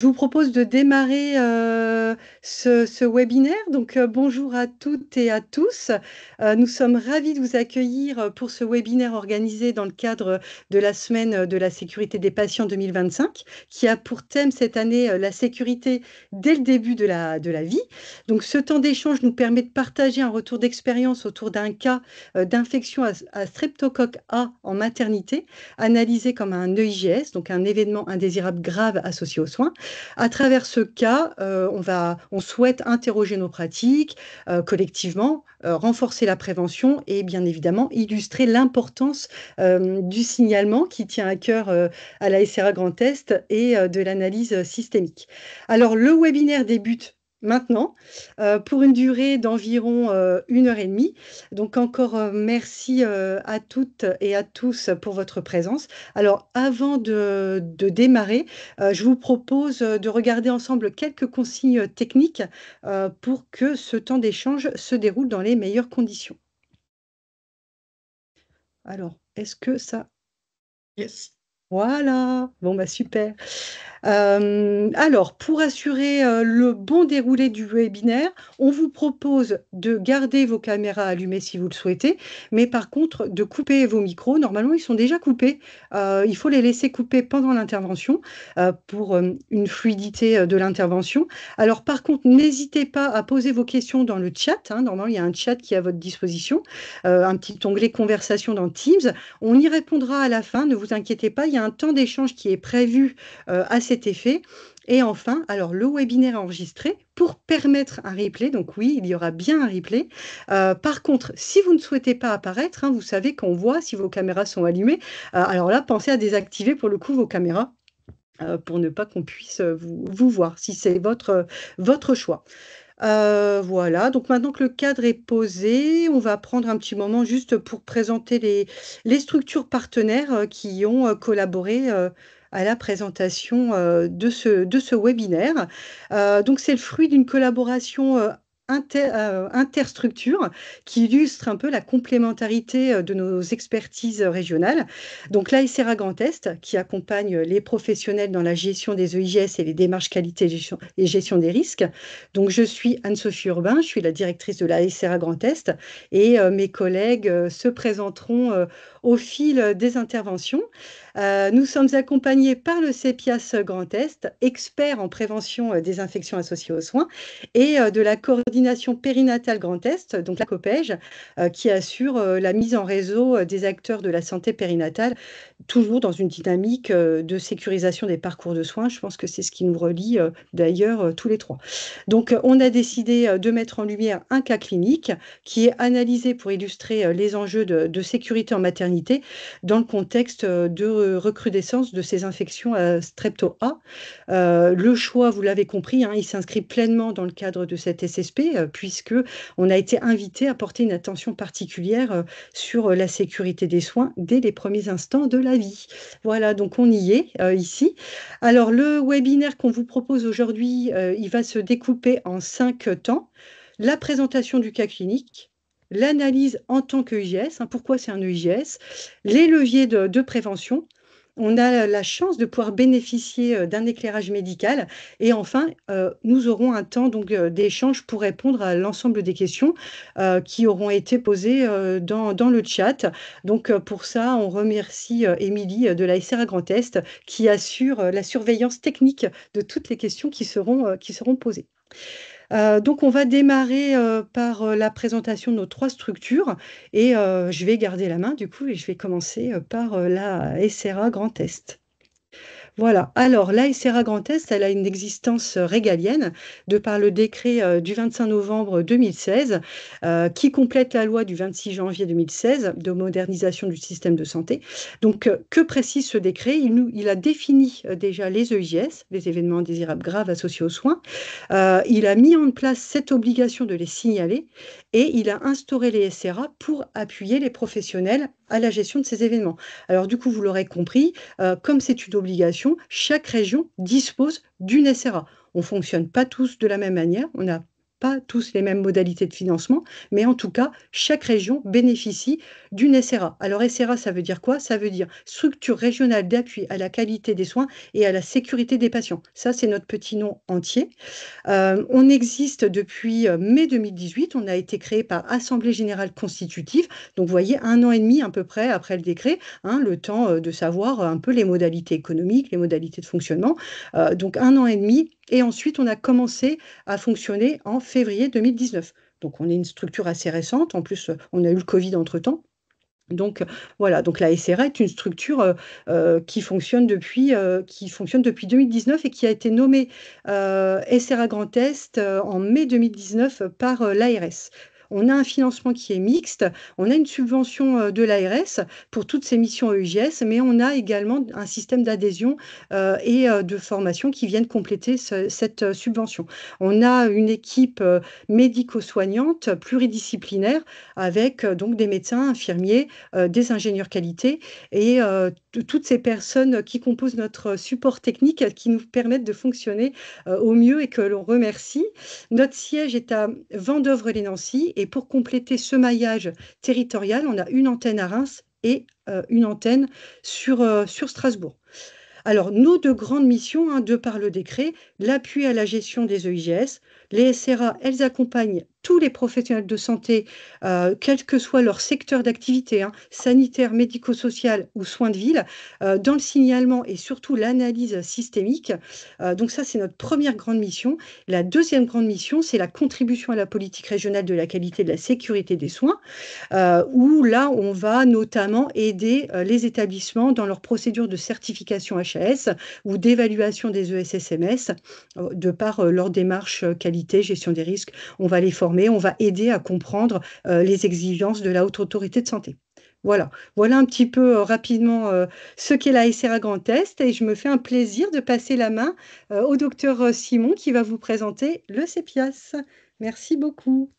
Je vous propose de démarrer ce webinaire. Donc, bonjour à toutes et à tous. Nous sommes ravis de vous accueillir pour ce webinaire organisé dans le cadre de la semaine de la sécurité des patients 2025, qui a pour thème cette année la sécurité dès le début de la vie. Donc, ce temps d'échange nous permet de partager un retour d'expérience autour d'un cas d'infection à Streptocoque A en maternité, analysé comme un EIGS, donc un événement indésirable grave associé aux soins. À travers ce cas, on souhaite interroger nos pratiques collectivement, renforcer la prévention et bien évidemment illustrer l'importance du signalement qui tient à cœur à la SRA Grand Est et de l'analyse systémique. Alors, le webinaire débute maintenant pour une durée d'environ 1 heure et demie. Donc encore merci à toutes et à tous pour votre présence. Alors avant de démarrer, je vous propose de regarder ensemble quelques consignes techniques pour que ce temps d'échange se déroule dans les meilleures conditions. Alors, est-ce que ça... Yes. Voilà, bon bah super. Alors, pour assurer le bon déroulé du webinaire, on vous propose de garder vos caméras allumées si vous le souhaitez, mais par contre, de couper vos micros. Normalement, ils sont déjà coupés. Il faut les laisser couper pendant l'intervention pour une fluidité de l'intervention. Alors, par contre, n'hésitez pas à poser vos questions dans le chat, hein. Normalement, il y a un chat qui est à votre disposition, un petit onglet conversation dans Teams. On y répondra à la fin, ne vous inquiétez pas, il y a un temps d'échange qui est prévu à cet effet. Et enfin, alors le webinaire est enregistré pour permettre un replay. Donc oui, il y aura bien un replay. Par contre, si vous ne souhaitez pas apparaître, hein, vous savez qu'on voit si vos caméras sont allumées. Alors là, pensez à désactiver pour le coup vos caméras pour ne pas qu'on puisse vous voir, si c'est votre choix. Voilà, donc maintenant que le cadre est posé, on va prendre un petit moment juste pour présenter les structures partenaires qui ont collaboré à la présentation de ce webinaire. Donc, c'est le fruit d'une collaboration interstructure qui illustre un peu la complémentarité de nos expertises régionales. Donc, l'ASRA Grand Est, qui accompagne les professionnels dans la gestion des EIGS et les démarches qualité et gestion des risques. Donc, je suis Anne-Sophie Urbain, je suis la directrice de la SRA Grand Est et mes collègues se présenteront au fil des interventions. Nous sommes accompagnés par le CEPIAS Grand Est, expert en prévention des infections associées aux soins, et de la coordination périnatale Grand Est, donc la COPEJ, qui assure la mise en réseau des acteurs de la santé périnatale, toujours dans une dynamique de sécurisation des parcours de soins. Je pense que c'est ce qui nous relie d'ailleurs tous les trois. Donc, on a décidé de mettre en lumière un cas clinique qui est analysé pour illustrer les enjeux de sécurité en maternité dans le contexte de recrudescence de ces infections à strepto A. Le choix, vous l'avez compris, hein, il s'inscrit pleinement dans le cadre de cette SSP puisque on a été invité à porter une attention particulière sur la sécurité des soins dès les premiers instants de la vie. Voilà, donc on y est ici. Alors, le webinaire qu'on vous propose aujourd'hui, il va se découper en 5 temps. La présentation du cas clinique, l'analyse en tant qu'EIGS, hein, pourquoi c'est un EIGS, les leviers de prévention. On a la chance de pouvoir bénéficier d'un éclairage médical. Et enfin, nous aurons un temps donc d'échange pour répondre à l'ensemble des questions qui auront été posées dans le chat. Donc, pour ça, on remercie Émilie de la SRA Grand Est qui assure la surveillance technique de toutes les questions qui seront posées. Donc, on va démarrer par la présentation de nos trois structures et je vais garder la main du coup et je vais commencer par la SRA Grand Est. Voilà. Alors, l'ASRA Grand Est, elle a une existence régalienne de par le décret du 25 novembre 2016 qui complète la loi du 26 janvier 2016 de modernisation du système de santé. Donc, que précise ce décret? Il a défini déjà les EIGS, les événements indésirables graves associés aux soins. Il a mis en place cette obligation de les signaler et il a instauré les SRA pour appuyer les professionnels à la gestion de ces événements. Alors, du coup, vous l'aurez compris, comme c'est une obligation, chaque région dispose d'une SRA. On ne fonctionne pas tous de la même manière. On a pas tous les mêmes modalités de financement, mais en tout cas, chaque région bénéficie d'une SRA. Alors SRA, ça veut dire quoi? Ça veut dire structure régionale d'appui à la qualité des soins et à la sécurité des patients. Ça, c'est notre petit nom entier. On existe depuis mai 2018. On a été créé par Assemblée générale constitutive. Donc, vous voyez, 1 an et demi à peu près après le décret, hein, le temps de savoir un peu les modalités économiques, les modalités de fonctionnement. Donc, 1 an et demi. Et ensuite, on a commencé à fonctionner en février 2019. Donc, on est une structure assez récente. En plus, on a eu le Covid entre-temps. Donc voilà, donc la SRA est une structure qui fonctionne depuis 2019 et qui a été nommée SRA Grand Est en mai 2019 par l'ARS. On a un financement qui est mixte, on a une subvention de l'ARS pour toutes ces missions EIGS, mais on a également un système d'adhésion et de formation qui viennent compléter cette subvention. On a une équipe médico-soignante pluridisciplinaire avec donc des médecins, infirmiers, des ingénieurs qualité et toutes ces personnes qui composent notre support technique qui nous permettent de fonctionner au mieux et que l'on remercie. Notre siège est à Vendeuvre-les-Nancy et pour compléter ce maillage territorial, on a une antenne à Reims et une antenne sur Strasbourg. Alors, nos deux grandes missions, hein, de par le décret, l'appui à la gestion des EIGS. Les SRA, elles accompagnent tous les professionnels de santé, quel que soit leur secteur d'activité, hein, sanitaire, médico-social ou soins de ville, dans le signalement et surtout l'analyse systémique. Donc ça, c'est notre première grande mission. La deuxième grande mission, c'est la contribution à la politique régionale de la qualité et de la sécurité des soins, où là, on va notamment aider les établissements dans leur procédure de certification HAS ou d'évaluation des ESSMS, de par leur démarche qualité, gestion des risques. On va les former, on va aider à comprendre les exigences de la Haute Autorité de Santé. Voilà, voilà un petit peu rapidement ce qu'est la SRA Grand Est et je me fais un plaisir de passer la main au docteur Simon qui va vous présenter le CEPIAS. Merci beaucoup.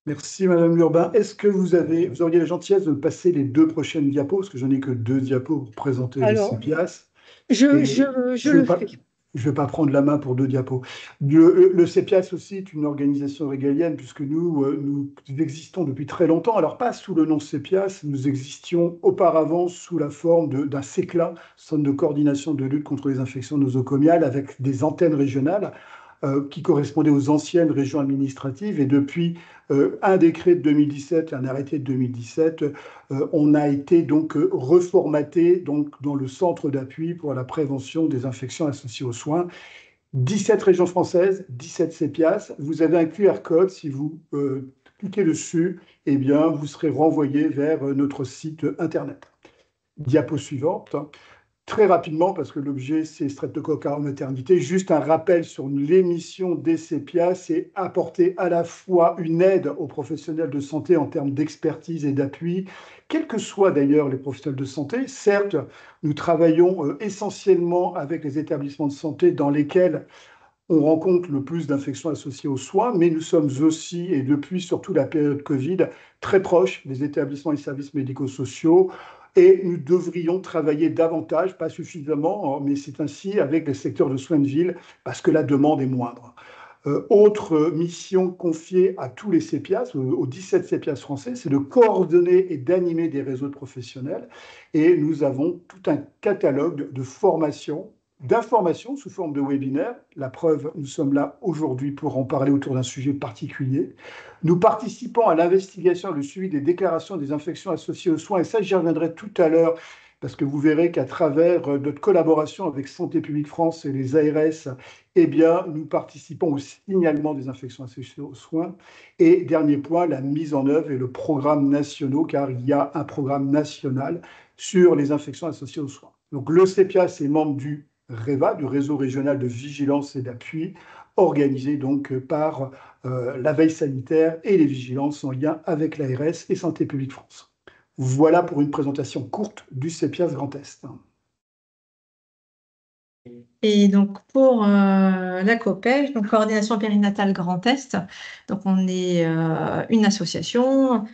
Merci Madame Lurbain. Est-ce que vous auriez la gentillesse de me passer les 2 prochaines diapos, parce que je n'ai que 2 diapos pour présenter le Alors, CEPIAS. je, Et je, je je ne le vais pas, fais. je vais pas prendre la main pour 2 diapos. Le CEPIAS aussi est une organisation régalienne, puisque nous existons depuis très longtemps. Alors pas sous le nom CEPIAS, nous existions auparavant sous la forme d'un CECLA, Centre de coordination de lutte contre les infections nosocomiales, avec des antennes régionales qui correspondaient aux anciennes régions administratives. Et depuis un décret de 2017 et un arrêté de 2017, on a été donc reformaté donc, dans le centre d'appui pour la prévention des infections associées aux soins. 17 régions françaises, 17 CEPIAS. Vous avez un QR code. Si vous cliquez dessus, eh bien, vous serez renvoyé vers notre site internet. Diapo suivante. Très rapidement, parce que l'objet, c'est streptocoque en maternité, juste un rappel sur l'émission des CEPIAS, c'est apporter à la fois une aide aux professionnels de santé en termes d'expertise et d'appui, quels que soient d'ailleurs les professionnels de santé. Certes, nous travaillons essentiellement avec les établissements de santé dans lesquels on rencontre le plus d'infections associées aux soins, mais nous sommes aussi, et depuis surtout la période Covid, très proches des établissements et services médico-sociaux, et nous devrions travailler davantage, pas suffisamment, mais c'est ainsi avec les secteurs de soins de ville, parce que la demande est moindre. Autre mission confiée à tous les CEPIAS, aux 17 CEPIAS français, c'est de coordonner et d'animer des réseaux de professionnels. Et nous avons tout un catalogue de formations, d'informations sous forme de webinaires. La preuve, nous sommes là aujourd'hui pour en parler autour d'un sujet particulier. Nous participons à l'investigation et le suivi des déclarations des infections associées aux soins. Et ça, j'y reviendrai tout à l'heure, parce que vous verrez qu'à travers notre collaboration avec Santé publique France et les ARS, eh bien, nous participons au signalement des infections associées aux soins. Et dernier point, la mise en œuvre et le programme national, car il y a un programme national sur les infections associées aux soins. Donc, le CEPIAS est membre du REVA, du réseau régional de vigilance et d'appui, organisé donc par la veille sanitaire et les vigilances en lien avec l'ARS et Santé publique France. Voilà pour une présentation courte du CEPIAS Grand Est. Et donc pour la COPEJ, donc Coordination périnatale Grand Est, donc on est une association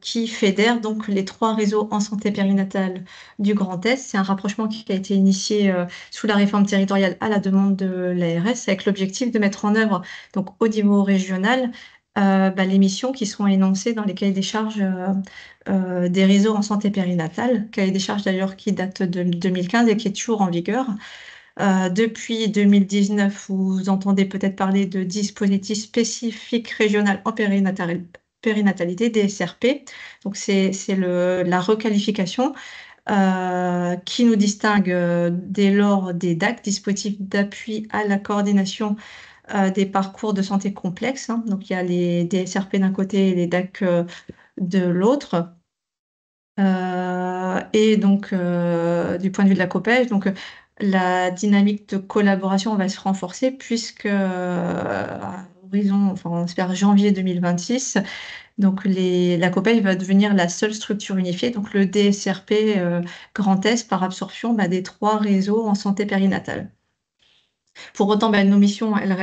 qui fédère donc les 3 réseaux en santé périnatale du Grand Est. C'est un rapprochement qui a été initié sous la réforme territoriale à la demande de l'ARS, avec l'objectif de mettre en œuvre, donc au niveau régional, les missions qui sont énoncées dans les cahiers des charges des réseaux en santé périnatale, cahier des charges d'ailleurs qui date de 2015 et qui est toujours en vigueur. Depuis 2019, vous entendez peut-être parler de dispositifs spécifiques régionaux en périnatalité, DSRP. Donc, c'est la requalification qui nous distingue dès lors des DAC, dispositifs d'appui à la coordination des parcours de santé complexes. Hein. Donc, il y a les DSRP d'un côté et les DAC de l'autre. Et donc, du point de vue de la COPEJ, donc, la dynamique de collaboration va se renforcer puisque, à horizon, enfin, on espère janvier 2026, donc la COPEJ va devenir la seule structure unifiée, donc le DSRP Grand Est par absorption des 3 réseaux en santé périnatale. Pour autant, nos missions, elles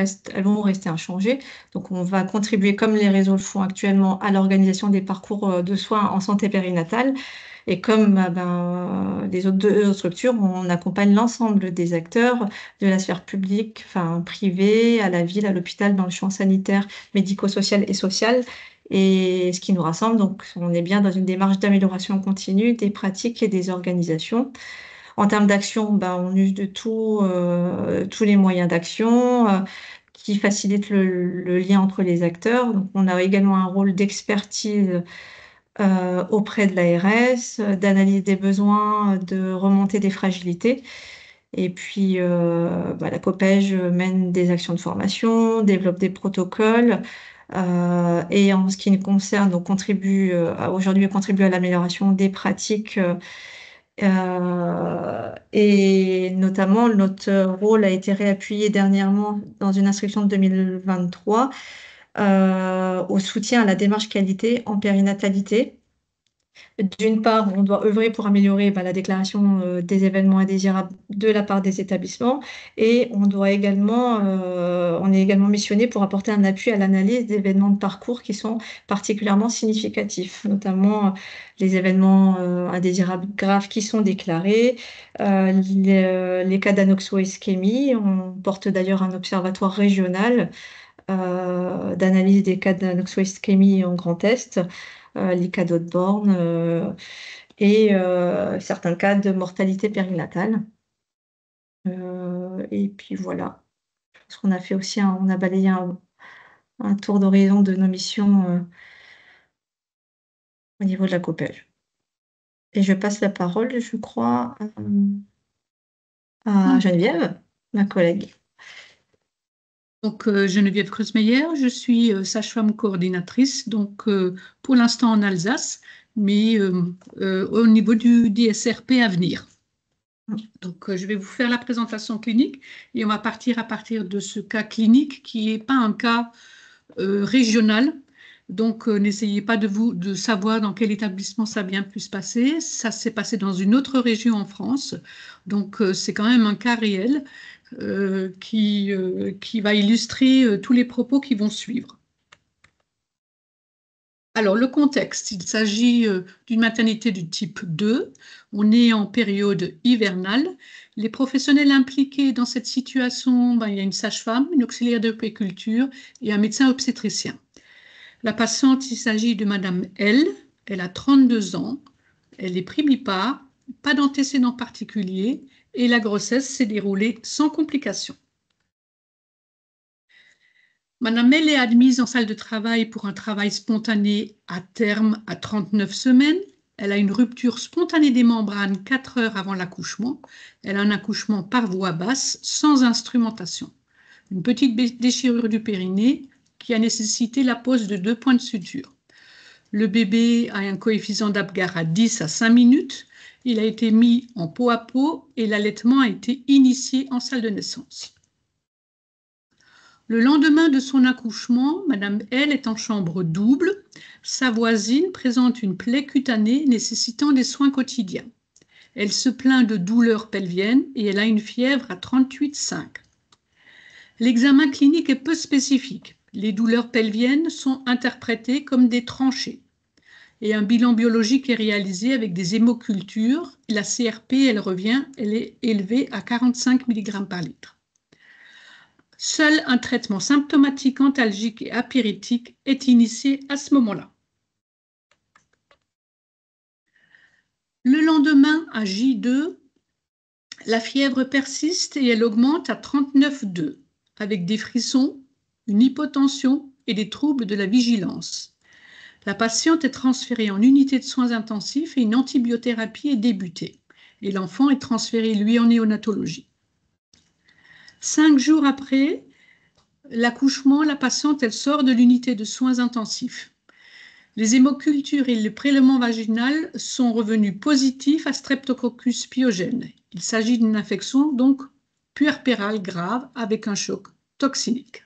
vont rester inchangées. Donc, on va contribuer, comme les réseaux le font actuellement, à l'organisation des parcours de soins en santé périnatale. Et comme les autres 2 structures, on accompagne l'ensemble des acteurs de la sphère publique, enfin privée, à la ville, à l'hôpital, dans le champ sanitaire, médico-social et social. Et ce qui nous rassemble, donc on est bien dans une démarche d'amélioration continue des pratiques et des organisations. En termes d'action, on use de tous les moyens d'action qui facilitent le lien entre les acteurs. Donc, on a également un rôle d'expertise auprès de l'ARS, d'analyse des besoins, de remontée des fragilités. Et puis, la COPEJ mène des actions de formation, développe des protocoles. Et en ce qui nous concerne, donc aujourd'hui contribue à l'amélioration des pratiques et notamment, notre rôle a été réappuyé dernièrement dans une instruction de 2023 au soutien à la démarche qualité en périnatalité. D'une part, on doit œuvrer pour améliorer la déclaration des événements indésirables de la part des établissements et on est également missionné pour apporter un appui à l'analyse d'événements de parcours qui sont particulièrement significatifs, notamment les événements indésirables graves qui sont déclarés, les cas d'anoxo-ischémie. On porte d'ailleurs un observatoire régional d'analyse des cas d'anoxo-ischémie en Grand Est, les cas d'Haute-Borne et certains cas de mortalité périnatale. Et puis voilà. Parce qu'on a fait aussi on a balayé un tour d'horizon de nos missions au niveau de la COPEJ. Et je passe la parole, je crois, à Geneviève, ma collègue. Donc, Geneviève Kreuzmeyer, je suis sage-femme coordinatrice, donc pour l'instant en Alsace, mais au niveau du DSRP à venir. Donc, je vais vous faire la présentation clinique et on va partir à partir de ce cas clinique qui n'est pas un cas régional. Donc, n'essayez pas de savoir dans quel établissement ça a bien pu se passer. Ça s'est passé dans une autre région en France. Donc, c'est quand même un cas réel qui va illustrer tous les propos qui vont suivre. Alors, le contexte, il s'agit d'une maternité du type 2. On est en période hivernale. Les professionnels impliqués dans cette situation, il y a une sage-femme, une auxiliaire de puériculture et un médecin obstétricien. La patiente, il s'agit de Madame L. Elle a 32 ans. Elle est primipare, pas d'antécédents particuliers et la grossesse s'est déroulée sans complications. Madame L est admise en salle de travail pour un travail spontané à terme à 39 semaines. Elle a une rupture spontanée des membranes 4 heures avant l'accouchement. Elle a un accouchement par voie basse sans instrumentation. Une petite déchirure du périnée qui a nécessité la pose de 2 points de suture. Le bébé a un coefficient d'Apgar à 10 à 5 minutes. Il a été mis en peau à peau et l'allaitement a été initié en salle de naissance. Le lendemain de son accouchement, Madame L est en chambre double. Sa voisine présente une plaie cutanée nécessitant des soins quotidiens. Elle se plaint de douleurs pelviennes et elle a une fièvre à 38,5. L'examen clinique est peu spécifique. Les douleurs pelviennes sont interprétées comme des tranchées. Et un bilan biologique est réalisé avec des hémocultures. La CRP, elle est élevée à 45 mg par litre. Seul un traitement symptomatique antalgique et apyrétique est initié à ce moment-là. Le lendemain, à J2, la fièvre persiste et elle augmente à 39,2, avec des frissons, une hypotension et des troubles de la vigilance. La patiente est transférée en unité de soins intensifs et une antibiothérapie est débutée. Et l'enfant est transféré, lui, en néonatologie. 5 jours après l'accouchement, la patiente, elle sort de l'unité de soins intensifs. Les hémocultures et le prélèvement vaginal sont revenus positifs à Streptococcus pyogène. Il s'agit d'une infection donc puerpérale grave avec un choc toxinique.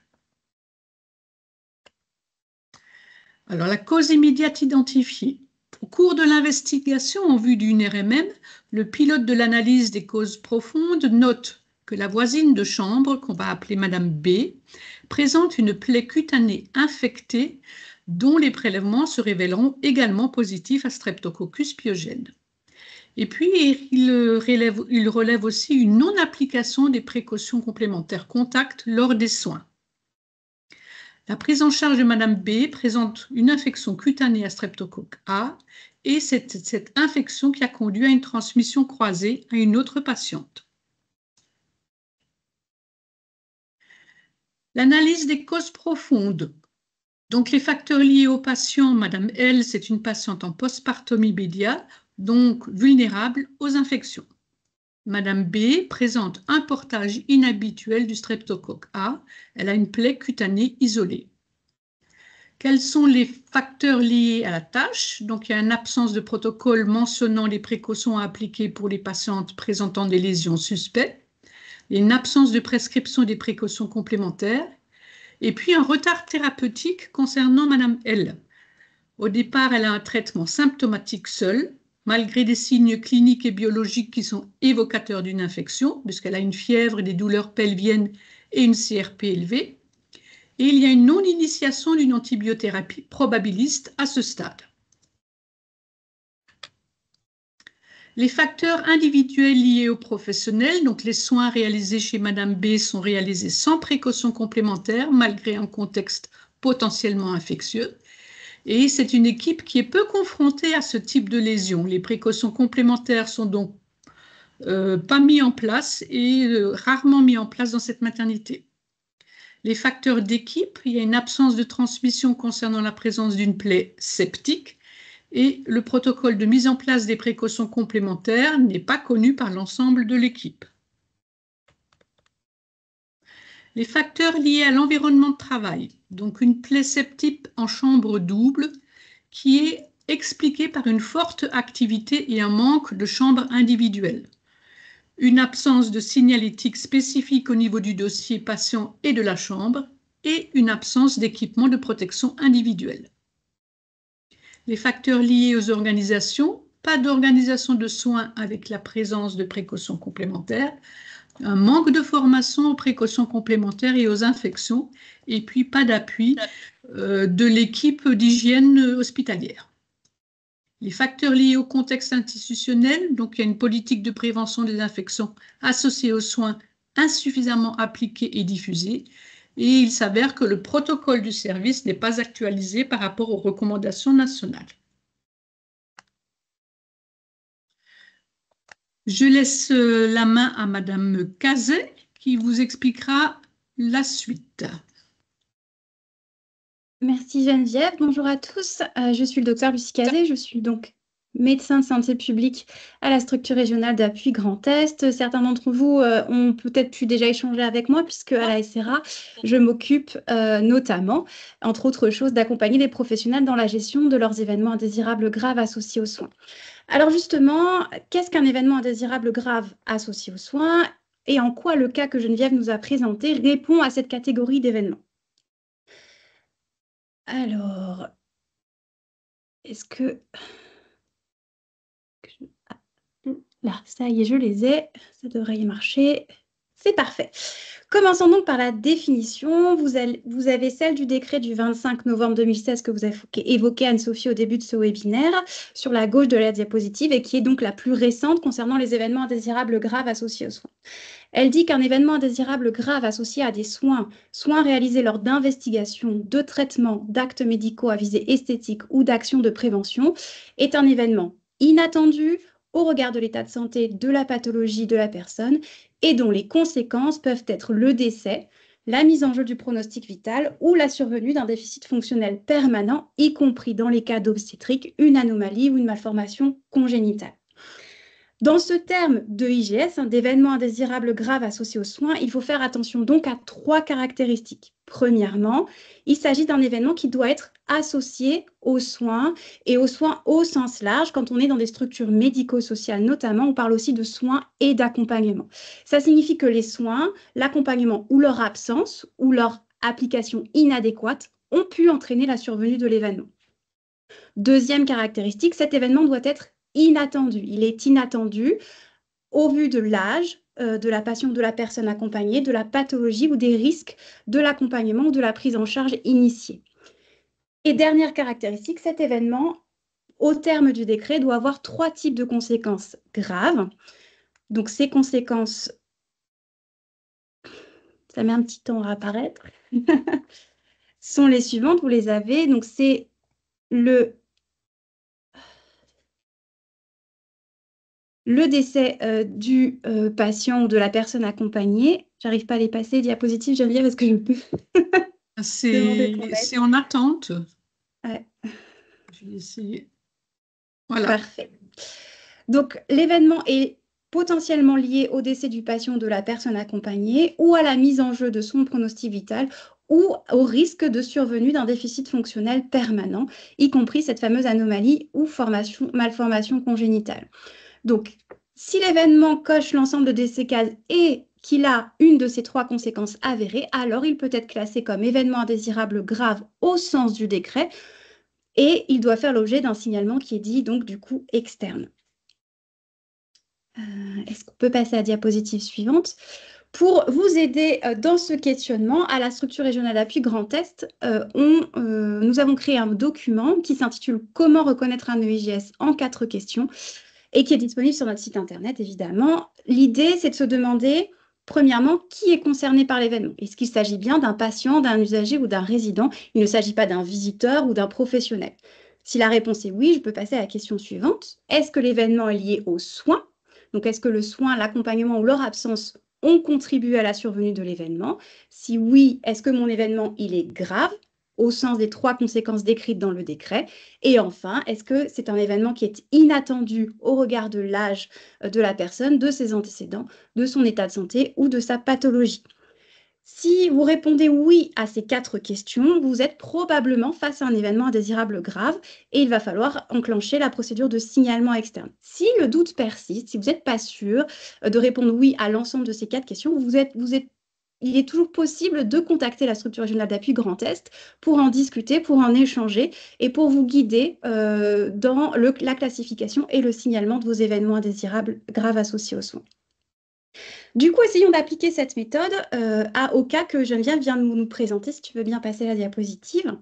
Alors, la cause immédiate identifiée. Au cours de l'investigation en vue d'une RMM, le pilote de l'analyse des causes profondes note que la voisine de chambre, qu'on va appeler Madame B, présente une plaie cutanée infectée dont les prélèvements se révéleront également positifs à Streptococcus pyogène. Et puis, il relève aussi une non-application des précautions complémentaires contact lors des soins. La prise en charge de Madame B présente une infection cutanée à Streptocoque A et c'est cette infection qui a conduit à une transmission croisée à une autre patiente. L'analyse des causes profondes. Donc, les facteurs liés au patient, Madame L, c'est une patiente en postpartum immédiat, donc vulnérable aux infections. Madame B présente un portage inhabituel du streptocoque A. Elle a une plaie cutanée isolée. Quels sont les facteurs liés à la tâche? Donc, il y a une absence de protocole mentionnant les précautions à appliquer pour les patientes présentant des lésions suspectes. Il y a une absence de prescription des précautions complémentaires. Et puis, un retard thérapeutique concernant Madame L. Au départ, elle a un traitement symptomatique seul, malgré des signes cliniques et biologiques qui sont évocateurs d'une infection, puisqu'elle a une fièvre, des douleurs pelviennes et une CRP élevée. Et il y a une non-initiation d'une antibiothérapie probabiliste à ce stade. Les facteurs individuels liés aux professionnels, donc les soins réalisés chez Madame B sont réalisés sans précaution complémentaire, malgré un contexte potentiellement infectieux. Et c'est une équipe qui est peu confrontée à ce type de lésion. Les précautions complémentaires sont donc pas mises en place et rarement mises en place dans cette maternité. Les facteurs d'équipe, il y a une absence de transmission concernant la présence d'une plaie septique et le protocole de mise en place des précautions complémentaires n'est pas connu par l'ensemble de l'équipe. Les facteurs liés à l'environnement de travail, donc une plaie septique en chambre double qui est expliquée par une forte activité et un manque de chambres individuelles. Une absence de signalétique spécifique au niveau du dossier patient et de la chambre et une absence d'équipement de protection individuelle. Les facteurs liés aux organisations, pas d'organisation de soins avec la présence de précautions complémentaires, un manque de formation aux précautions complémentaires et aux infections, et puis pas d'appui de l'équipe d'hygiène hospitalière. Les facteurs liés au contexte institutionnel, donc il y a une politique de prévention des infections associée aux soins insuffisamment appliquée et diffusée, et il s'avère que le protocole du service n'est pas actualisé par rapport aux recommandations nationales. Je laisse la main à Madame Cazet qui vous expliquera la suite. Merci Geneviève. Bonjour à tous. Je suis le docteur Lucie Cazet. Je suis donc médecin de santé publique à la structure régionale d'appui Grand Est. Certains d'entre vous ont peut-être pu déjà échanger avec moi puisque à la SRA, je m'occupe notamment, entre autres choses, d'accompagner les professionnels dans la gestion de leurs événements indésirables graves associés aux soins. Alors justement, qu'est-ce qu'un événement indésirable grave associé aux soins et en quoi le cas que Geneviève nous a présenté répond à cette catégorie d'événements? Alors, est-ce que... Là, ça y est, je les ai. Ça devrait y marcher. C'est parfait. Commençons donc par la définition. Vous avez celle du décret du 25 novembre 2016 que vous avez évoqué, Anne-Sophie, au début de ce webinaire, sur la gauche de la diapositive, et qui est donc la plus récente concernant les événements indésirables graves associés aux soins. Elle dit qu'un événement indésirable grave associé à des soins réalisés lors d'investigations, de traitements, d'actes médicaux à visée esthétique ou d'actions de prévention est un événement inattendu au regard de l'état de santé, de la pathologie de la personne et dont les conséquences peuvent être le décès, la mise en jeu du pronostic vital ou la survenue d'un déficit fonctionnel permanent, y compris dans les cas d'obstétrique, une anomalie ou une malformation congénitale. Dans ce terme de IGS, d'événements indésirables graves associés aux soins, il faut faire attention donc à 3 caractéristiques. Premièrement, il s'agit d'un événement qui doit être associé aux soins et aux soins au sens large. Quand on est dans des structures médico-sociales notamment, on parle aussi de soins et d'accompagnement. Ça signifie que les soins, l'accompagnement ou leur absence ou leur application inadéquate ont pu entraîner la survenue de l'événement. Deuxième caractéristique, cet événement doit être inattendu. Il est inattendu au vu de l'âge, de la passion de la personne accompagnée, de la pathologie ou des risques de l'accompagnement ou de la prise en charge initiée. Et dernière caractéristique, cet événement, au terme du décret, doit avoir 3 types de conséquences graves. Donc ces conséquences, ça met un petit temps à apparaître, sont les suivantes, vous les avez. Donc c'est le décès du patient ou de la personne accompagnée. J'arrive pas à les passer, diapositive, Geneviève, est-ce que je peux C'est en attente. Ouais. Je vais essayer. Voilà. Parfait. Donc, l'événement est potentiellement lié au décès du patient ou de la personne accompagnée ou à la mise en jeu de son pronostic vital ou au risque de survenue d'un déficit fonctionnel permanent, y compris cette fameuse anomalie ou malformation congénitale. Donc, si l'événement coche l'ensemble de ces cases et qu'il a une de ces 3 conséquences avérées, alors il peut être classé comme événement indésirable grave au sens du décret et il doit faire l'objet d'un signalement qui est dit donc du coup externe. Est-ce qu'on peut passer à la diapositive suivante? Pour vous aider dans ce questionnement, à la structure régionale d'appui Grand Est, nous avons créé un document qui s'intitule « Comment reconnaître un EIGS en 4 questions » et qui est disponible sur notre site internet, évidemment. L'idée, c'est de se demander, premièrement, qui est concerné par l'événement. Est-ce qu'il s'agit bien d'un patient, d'un usager ou d'un résident? Il ne s'agit pas d'un visiteur ou d'un professionnel. Si la réponse est oui, je peux passer à la question suivante. Est-ce que l'événement est lié aux soins? Donc, est-ce que le soin, l'accompagnement ou leur absence ont contribué à la survenue de l'événement? Si oui, est-ce que mon événement, il est grave au sens des 3 conséquences décrites dans le décret? Et enfin, est-ce que c'est un événement qui est inattendu au regard de l'âge de la personne, de ses antécédents, de son état de santé ou de sa pathologie? Si vous répondez oui à ces 4 questions, vous êtes probablement face à un événement indésirable grave et il va falloir enclencher la procédure de signalement externe. Si le doute persiste, si vous n'êtes pas sûr de répondre oui à l'ensemble de ces 4 questions, il est toujours possible de contacter la structure régionale d'appui Grand Est pour en discuter, pour en échanger et pour vous guider dans la classification et le signalement de vos événements indésirables graves associés aux soins. Du coup, essayons d'appliquer cette méthode au cas que Geneviève vient de nous présenter, si tu veux bien passer la diapositive.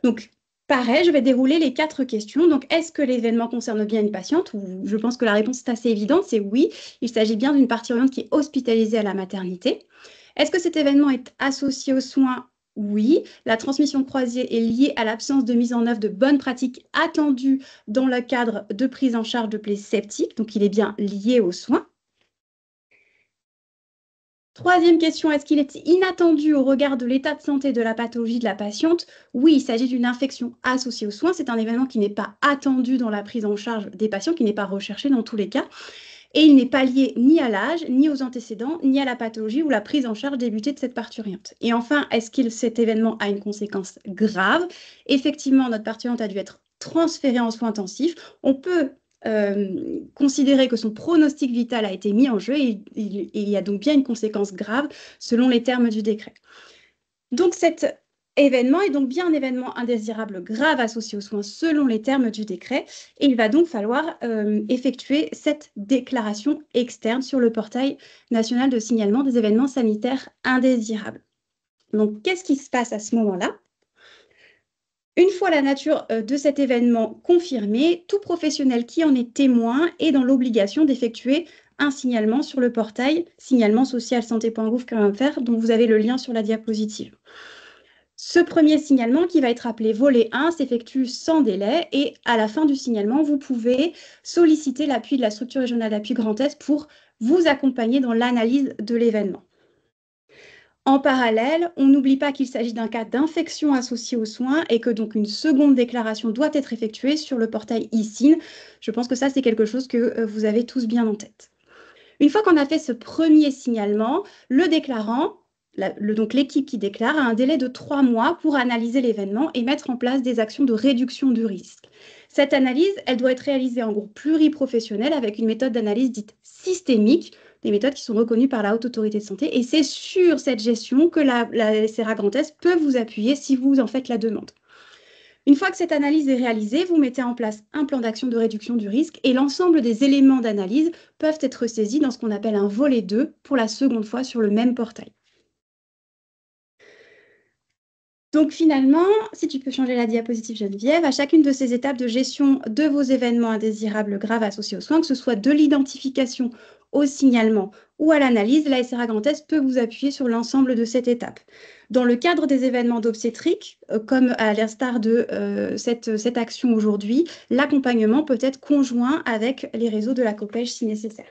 Donc, pareil, je vais dérouler les 4 questions. Donc, est-ce que l'événement concerne bien une patiente? Je pense que la réponse est assez évidente, c'est oui. Il s'agit bien d'une parturiente qui est hospitalisée à la maternité. Est-ce que cet événement est associé aux soins? Oui. La transmission croisée est liée à l'absence de mise en œuvre de bonnes pratiques attendues dans le cadre de prise en charge de plaies septiques. Donc, il est bien lié aux soins. Troisième question, est-ce qu'il est inattendu au regard de l'état de santé de la pathologie de la patiente? Oui, il s'agit d'une infection associée aux soins. C'est un événement qui n'est pas attendu dans la prise en charge des patients, qui n'est pas recherché dans tous les cas. Et il n'est pas lié ni à l'âge, ni aux antécédents, ni à la pathologie ou la prise en charge débutée de cette parturiente. Et enfin, est-ce que cet événement a une conséquence grave? Effectivement, notre parturiente a dû être transférée en soins intensifs. On peut considérer que son pronostic vital a été mis en jeu et il y a donc bien une conséquence grave selon les termes du décret. Donc cette événement est donc bien un événement indésirable grave associé aux soins selon les termes du décret et il va donc falloir effectuer cette déclaration externe sur le portail national de signalement des événements sanitaires indésirables. Donc, qu'est-ce qui se passe à ce moment-là? Une fois la nature de cet événement confirmée, tout professionnel qui en est témoin est dans l'obligation d'effectuer un signalement sur le portail signalement-social-santé.gouv.fr dont vous avez le lien sur la diapositive. Ce premier signalement, qui va être appelé volet 1, s'effectue sans délai et à la fin du signalement, vous pouvez solliciter l'appui de la structure régionale d'appui Grand Est pour vous accompagner dans l'analyse de l'événement. En parallèle, on n'oublie pas qu'il s'agit d'un cas d'infection associée aux soins et que donc une seconde déclaration doit être effectuée sur le portail ISIN. Je pense que ça, c'est quelque chose que vous avez tous bien en tête. Une fois qu'on a fait ce premier signalement, le déclarant, donc l'équipe qui déclare, a un délai de 3 mois pour analyser l'événement et mettre en place des actions de réduction du risque. Cette analyse, elle doit être réalisée en groupe pluriprofessionnel avec une méthode d'analyse dite systémique, des méthodes qui sont reconnues par la Haute Autorité de Santé. Et c'est sur cette gestion que la SRA Grand Est peut vous appuyer si vous en faites la demande. Une fois que cette analyse est réalisée, vous mettez en place un plan d'action de réduction du risque et l'ensemble des éléments d'analyse peuvent être saisis dans ce qu'on appelle un volet 2 pour la seconde fois sur le même portail. Donc finalement, si tu peux changer la diapositive Geneviève, à chacune de ces étapes de gestion de vos événements indésirables graves associés aux soins, que ce soit de l'identification au signalement ou à l'analyse, la SRA Grand Est peut vous appuyer sur l'ensemble de cette étape. Dans le cadre des événements d'obstétrique, comme à l'instar de cette action aujourd'hui, l'accompagnement peut être conjoint avec les réseaux de la COPEJ si nécessaire.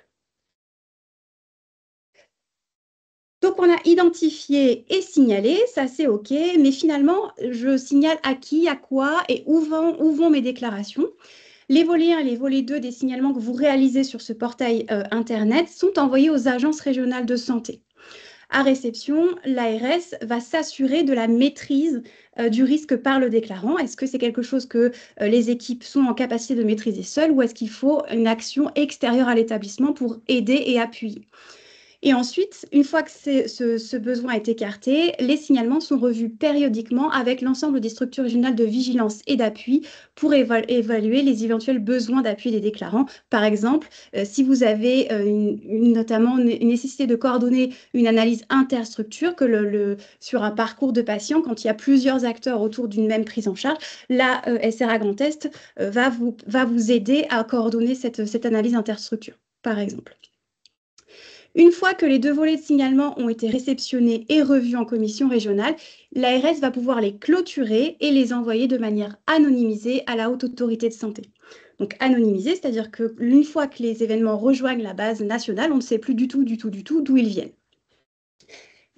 Donc, on a identifié et signalé, ça c'est OK, mais finalement, je signale à qui, à quoi et où vont mes déclarations. Les volets 1 et les volets 2 des signalements que vous réalisez sur ce portail Internet sont envoyés aux agences régionales de santé. À réception, l'ARS va s'assurer de la maîtrise du risque par le déclarant. Est-ce que c'est quelque chose que les équipes sont en capacité de maîtriser seules ou est-ce qu'il faut une action extérieure à l'établissement pour aider et appuyer ? Et ensuite, une fois que ce besoin est écarté, les signalements sont revus périodiquement avec l'ensemble des structures régionales de vigilance et d'appui pour évaluer les éventuels besoins d'appui des déclarants. Par exemple, si vous avez notamment une nécessité de coordonner une analyse interstructure sur un parcours de patient, quand il y a plusieurs acteurs autour d'une même prise en charge, la SRA Grand Est va vous aider à coordonner cette analyse interstructure, par exemple. Une fois que les 2 volets de signalement ont été réceptionnés et revus en commission régionale, l'ARS va pouvoir les clôturer et les envoyer de manière anonymisée à la Haute Autorité de Santé. Donc anonymisée, c'est-à-dire qu'une fois que les événements rejoignent la base nationale, on ne sait plus du tout d'où ils viennent.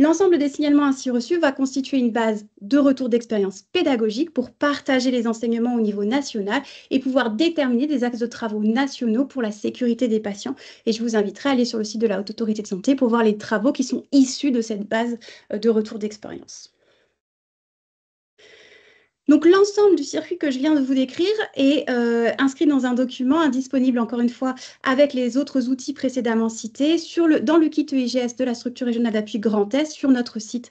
L'ensemble des signalements ainsi reçus va constituer une base de retour d'expérience pédagogique pour partager les enseignements au niveau national et pouvoir déterminer des axes de travaux nationaux pour la sécurité des patients. Et je vous inviterai à aller sur le site de la Haute Autorité de Santé pour voir les travaux qui sont issus de cette base de retour d'expérience. Donc, l'ensemble du circuit que je viens de vous décrire est inscrit dans un document indisponible, encore une fois, avec les autres outils précédemment cités, dans le kit EIGS de la structure régionale d'appui Grand Est, sur notre site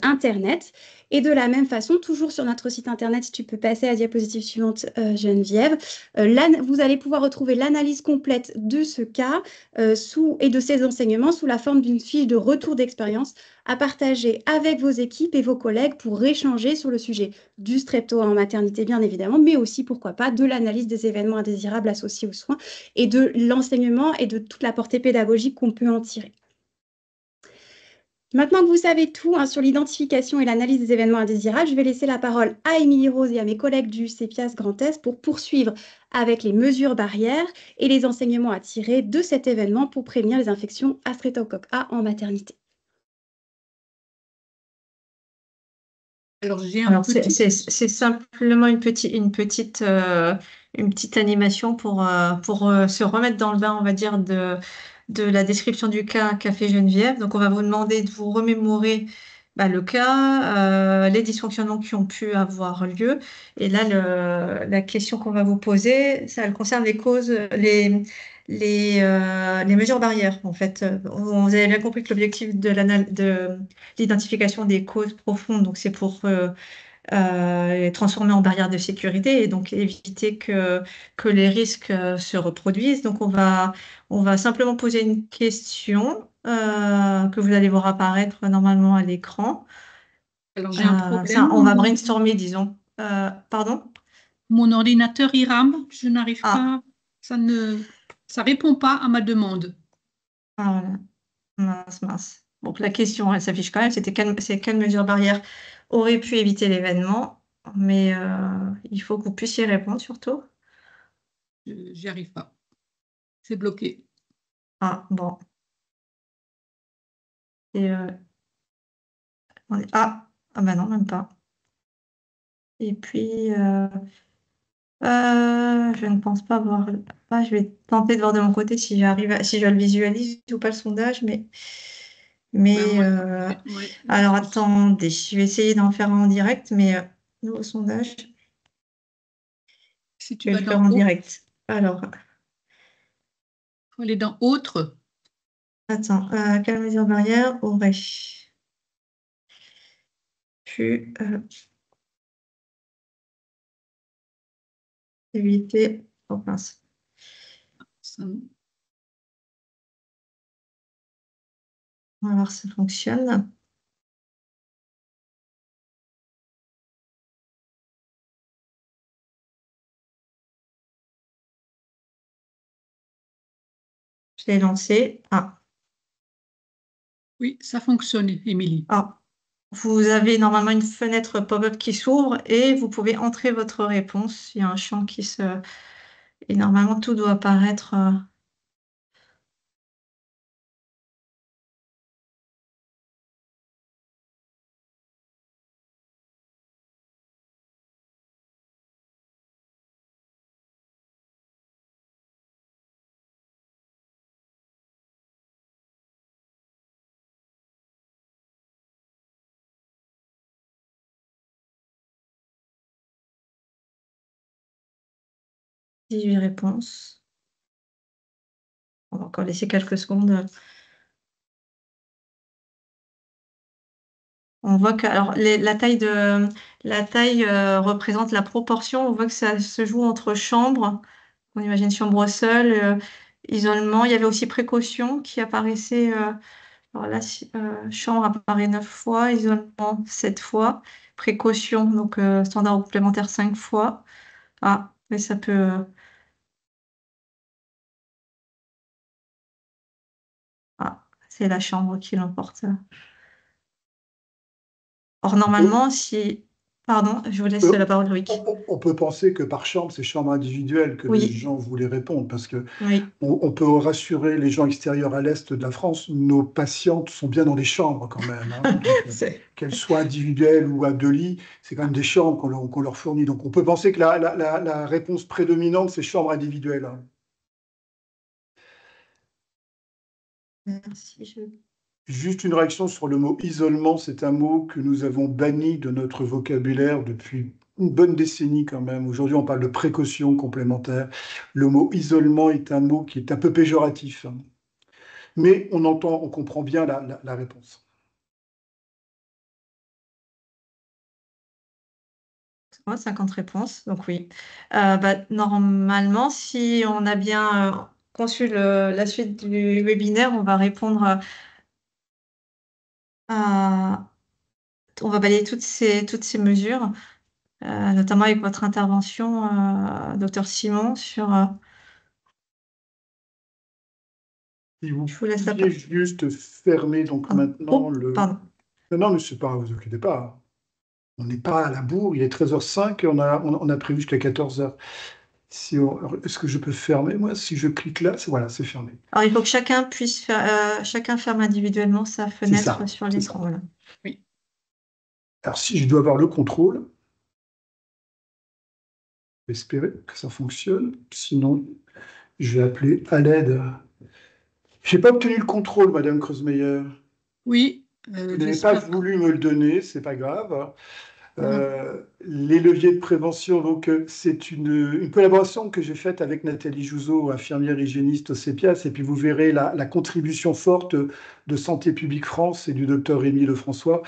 Internet. Et de la même façon, toujours sur notre site Internet, si tu peux passer à la diapositive suivante, Geneviève, vous allez pouvoir retrouver l'analyse complète de ce cas et de ces enseignements sous la forme d'une fiche de retour d'expérience à partager avec vos équipes et vos collègues pour échanger sur le sujet du strepto en maternité, bien évidemment, mais aussi, pourquoi pas, de l'analyse des événements indésirables associés aux soins et de l'enseignement et de toute la portée pédagogique qu'on peut en tirer. Maintenant que vous savez tout sur l'identification et l'analyse des événements indésirables, je vais laisser la parole à Émilie Rose et à mes collègues du CEPIAS Grand Est pour poursuivre avec les mesures barrières et les enseignements à tirer de cet événement pour prévenir les infections à Streptocoque A en maternité. Alors, c'est simplement une petite animation pour se remettre dans le bain, on va dire, de la description du cas qu'a fait Geneviève. Donc, on va vous demander de vous remémorer le cas, les dysfonctionnements qui ont pu avoir lieu. Et là, la question qu'on va vous poser, ça elle concerne les causes, les mesures barrières, en fait. Vous avez bien compris que l'objectif de l'identification des causes profondes, donc c'est pour les transformer en barrières de sécurité et donc éviter que les risques se reproduisent. Donc on va simplement poser une question que vous allez voir apparaître normalement à l'écran. Alors, j'ai un problème. On va brainstormer, disons. Pardon? Mon ordinateur, il rame. Je n'arrive Ah. pas. Ça répond pas à ma demande. Ah, mince. Donc la question, elle s'affiche quand même, c'était quelles mesures barrières auraient pu éviter l'événement, mais il faut que vous puissiez répondre surtout. J'y arrive pas. C'est bloqué. Ah, bon. Et, ah bah non, même pas. Et puis, je ne pense pas voir. Ah, je vais tenter de voir de mon côté si si je le visualise ou pas le sondage, mais Ben, ouais. alors attendez, je vais essayer d'en faire un en direct, mais nouveau sondage, Si je tu vais vas le faire dans en Autre, direct. Alors, faut aller dans Autre. attends, quelle mesure barrière aurait pu éviter. Oh mince. On va voir si ça fonctionne. Je l'ai lancé. Ah. Oui, ça fonctionne, Émilie. Ah. Vous avez normalement une fenêtre pop-up qui s'ouvre et vous pouvez entrer votre réponse. Il y a un champ qui se... Et normalement, tout doit apparaître. Huit réponses. On va encore laisser quelques secondes. On voit que alors, la taille représente la proportion. On voit que ça se joue entre chambres. On imagine chambre seule, isolement. Il y avait aussi précaution qui apparaissait. Alors là, chambre apparaît 9 fois, isolement 7 fois, précaution, donc standard ou complémentaire 5 fois. Ah, mais ça peut. Ah, c'est la chambre qui l'emporte. Or, normalement, si. Pardon, je vous laisse la parole, Loïc. On peut penser que par chambre, c'est chambre individuelle que les Oui, gens voulaient répondre, parce que oui, on peut rassurer les gens extérieurs à l'est de la France. Nos patientes sont bien dans des chambres quand même, hein. Donc, c'est. qu'elles soient individuelles ou à deux lits, c'est quand même des chambres qu'on leur fournit. Donc on peut penser que la réponse prédominante, c'est chambre individuelle, hein. Merci. Juste une réaction sur le mot isolement, c'est un mot que nous avons banni de notre vocabulaire depuis une bonne décennie quand même. Aujourd'hui, on parle de précaution complémentaire. Le mot isolement est un mot qui est un peu péjoratif, hein. Mais on entend, on comprend bien la réponse. Ouais, 50 réponses, donc oui. Normalement, si on a bien conçu la suite du webinaire, on va répondre à. On va balayer toutes ces mesures, notamment avec votre intervention, docteur Simon, sur. Si vous Je vous laisse la pouviez parole. juste fermer donc Pardon. maintenant Oh, le... pardon. Non, mais c'est pas, vous inquiétez pas. On n'est pas à la bourre, il est 13h05 et on a prévu jusqu'à 14h. Alors, est-ce que je peux fermer, moi? Si je clique là, voilà, c'est fermé. Alors, il faut que chacun puisse chacun ferme individuellement sa C'est ça, fenêtre sur c'est l'écran. ça. Voilà. Oui. Alors, si je dois avoir le contrôle, espérer que ça fonctionne. Sinon, je vais appeler à l'aide. Je n'ai pas obtenu le contrôle, Madame Kreuzmeyer. Oui, Vous n'avez pas j'espère. voulu me le donner, c'est pas grave. Les leviers de prévention, donc c'est une collaboration que j'ai faite avec Nathalie Jouzot, infirmière hygiéniste au CEPIAS, et puis vous verrez la contribution forte de Santé publique France et du docteur Rémi Lefrançois.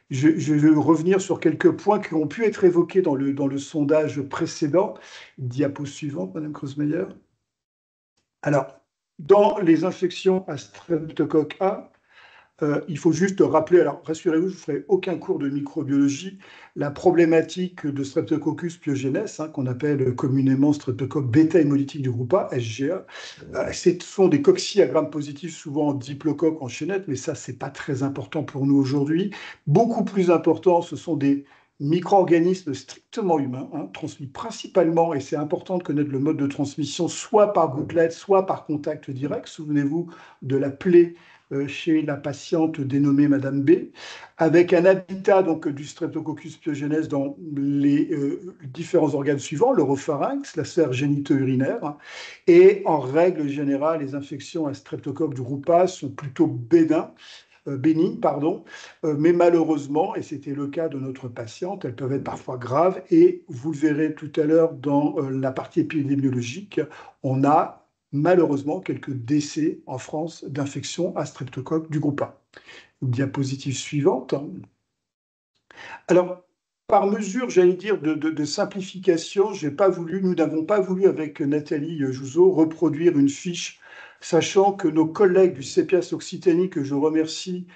Je vais revenir sur quelques points qui ont pu être évoqués dans le sondage précédent. Diapo suivante, Madame Kreuzmeyer. Alors, dans les infections à streptocoque A, il faut juste rappeler, alors rassurez-vous, je ne ferai aucun cours de microbiologie, la problématique de Streptococcus pyogenes, qu'on appelle communément streptocoque bêta-hémolytique du groupe A, SGA. Ce sont des cocci à Gram positif, souvent diplocoques en chaînette, mais ça, ce n'est pas très important pour nous aujourd'hui. Beaucoup plus important, ce sont des micro-organismes strictement humains, transmis principalement, et c'est important de connaître le mode de transmission, soit par gouttelette, soit par contact direct. Souvenez-vous de la plaie chez la patiente dénommée Madame B, avec un habitat donc, du Streptococcus pyogenes dans les différents organes suivants, l'oropharynx, la sphère génito-urinaire, et en règle générale, les infections à streptocoque du groupe A sont plutôt bénignes, mais malheureusement, et c'était le cas de notre patiente, elles peuvent être parfois graves, et vous le verrez tout à l'heure dans la partie épidémiologique, on a malheureusement quelques décès en France d'infections à streptocoque du groupe A. Diapositive suivante. Alors, par mesure, j'allais dire, de simplification, nous n'avons pas voulu, avec Nathalie Jouzot, reproduire une fiche, sachant que nos collègues du CEPIAS Occitanie, que je remercie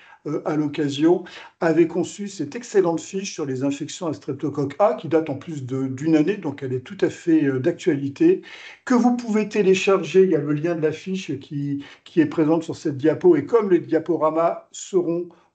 à l'occasion, avaient conçu cette excellente fiche sur les infections à streptocoque A, qui date en plus d'une année, donc elle est tout à fait d'actualité, que vous pouvez télécharger. Il y a le lien de la fiche qui est présente sur cette diapo, et comme les diaporamas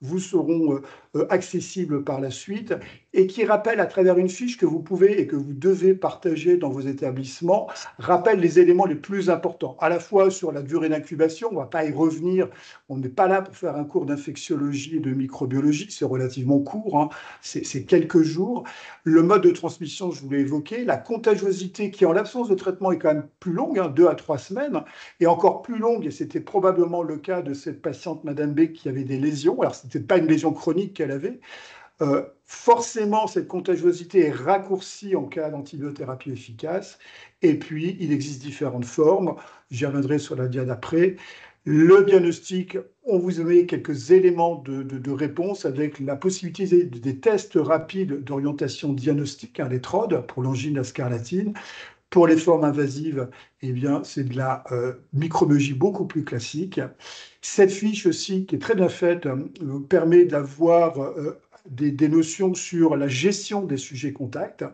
vous seront accessibles par la suite, et qui rappelle à travers une fiche que vous pouvez et que vous devez partager dans vos établissements, rappelle les éléments les plus importants, à la fois sur la durée d'incubation, on ne va pas y revenir, on n'est pas là pour faire un cours d'infectiologie et de microbiologie, c'est relativement court, c'est quelques jours. Le mode de transmission, je vous l'ai évoqué, la contagiosité qui en l'absence de traitement est quand même plus longue, 2 à 3 semaines, et encore plus longue, et c'était probablement le cas de cette patiente Madame B qui avait des lésions, alors ce n'était pas une lésion chronique qu'elle avait, forcément, cette contagiosité est raccourcie en cas d'antibiothérapie efficace. Et puis, il existe différentes formes. J'y reviendrai sur la dia d'après. Le diagnostic, on vous met quelques éléments de réponse avec la possibilité des tests rapides d'orientation diagnostique, les TROD, pour l'angine, la scarlatine. Pour les formes invasives, eh bien, c'est de la microbiologie beaucoup plus classique. Cette fiche aussi, qui est très bien faite, permet d'avoir des notions sur la gestion des sujets contacts,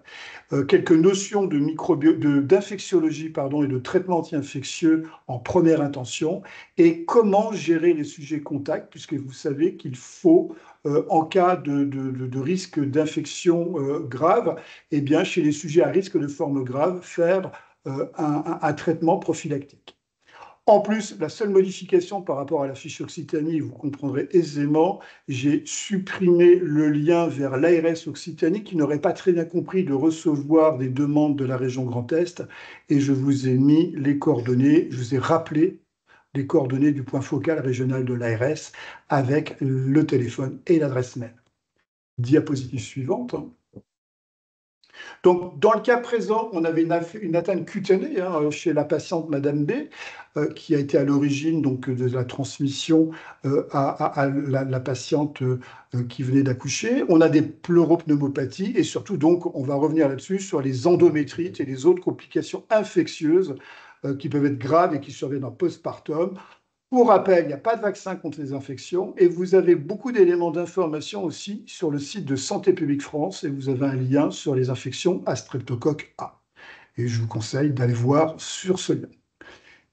quelques notions d'infectiologie et de traitement anti-infectieux en première intention, et comment gérer les sujets contacts, puisque vous savez qu'il faut, en cas de risque d'infection grave, eh bien, chez les sujets à risque de forme grave, faire un traitement prophylactique. En plus, la seule modification par rapport à la fiche Occitanie, vous comprendrez aisément, j'ai supprimé le lien vers l'ARS Occitanie qui n'aurait pas très bien compris de recevoir des demandes de la région Grand Est, et je vous ai mis les coordonnées, je vous ai rappelé les coordonnées du point focal régional de l'ARS avec le téléphone et l'adresse mail. Diapositive suivante. Donc, dans le cas présent, on avait une atteinte cutanée chez la patiente Madame B, qui a été à l'origine de la transmission à la patiente qui venait d'accoucher. On a des pleuropneumopathies et surtout, donc, on va revenir là-dessus sur les endométrites et les autres complications infectieuses qui peuvent être graves et qui surviennent en postpartum. Pour rappel, il n'y a pas de vaccin contre les infections et vous avez beaucoup d'éléments d'information aussi sur le site de Santé publique France et vous avez un lien sur les infections à streptocoque A. Et je vous conseille d'aller voir sur ce lien.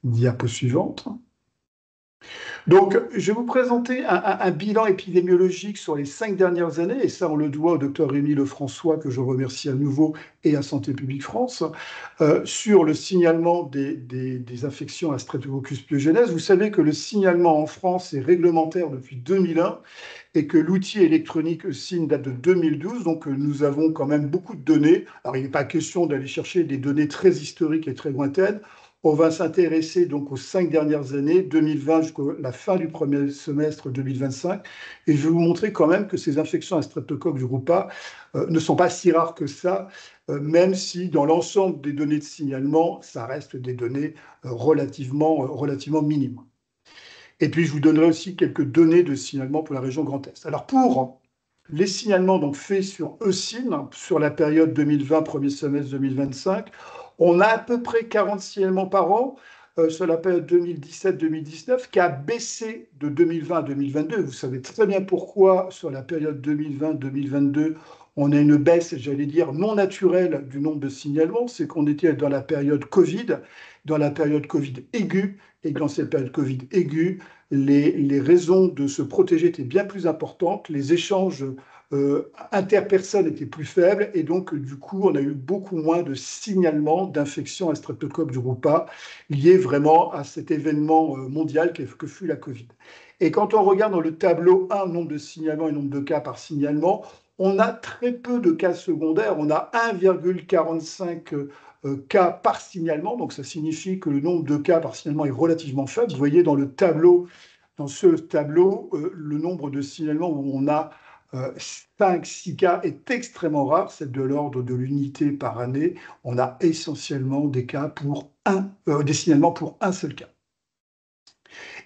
Diapo suivante. Donc, je vais vous présenter un bilan épidémiologique sur les 5 dernières années, et ça, on le doit au docteur Rémi Lefrançois, que je remercie à nouveau, et à Santé publique France, sur le signalement des infections à Streptococcus pyogenes. Vous savez que le signalement en France est réglementaire depuis 2001, et que l'outil électronique SIN date de 2012, donc nous avons quand même beaucoup de données. Alors, il n'est pas question d'aller chercher des données très historiques et très lointaines. On va s'intéresser donc aux 5 dernières années, 2020 jusqu'à la fin du premier semestre 2025. Et je vais vous montrer quand même que ces infections à streptocoque du groupe A ne sont pas si rares que ça, même si dans l'ensemble des données de signalement, ça reste des données relativement minimes. Et puis, je vous donnerai aussi quelques données de signalement pour la région Grand Est. Alors, pour les signalements donc, faits sur EuSIN, sur la période 2020, premier semestre 2025, on a à peu près 40 signalements par an sur la période 2017-2019, qui a baissé de 2020 à 2022. Vous savez très bien pourquoi, sur la période 2020-2022, on a une baisse, j'allais dire, non naturelle du nombre de signalements. C'est qu'on était dans la période Covid aiguë, et dans cette période Covid aiguë, les raisons de se protéger étaient bien plus importantes, les échanges interpersonnes étaient plus faibles, et donc du coup on a eu beaucoup moins de signalements d'infection à streptocoque du groupe A liés vraiment à cet événement mondial que fut la Covid. Et quand on regarde dans le tableau 1, nombre de signalements et nombre de cas par signalement, on a très peu de cas secondaires, on a 1,45 cas par signalement, donc ça signifie que le nombre de cas par signalement est relativement faible. Vous voyez dans ce tableau, le nombre de signalements où on a 5-6 cas est extrêmement rare, c'est de l'ordre de l'unité par année. On a essentiellement des signalements pour un seul cas.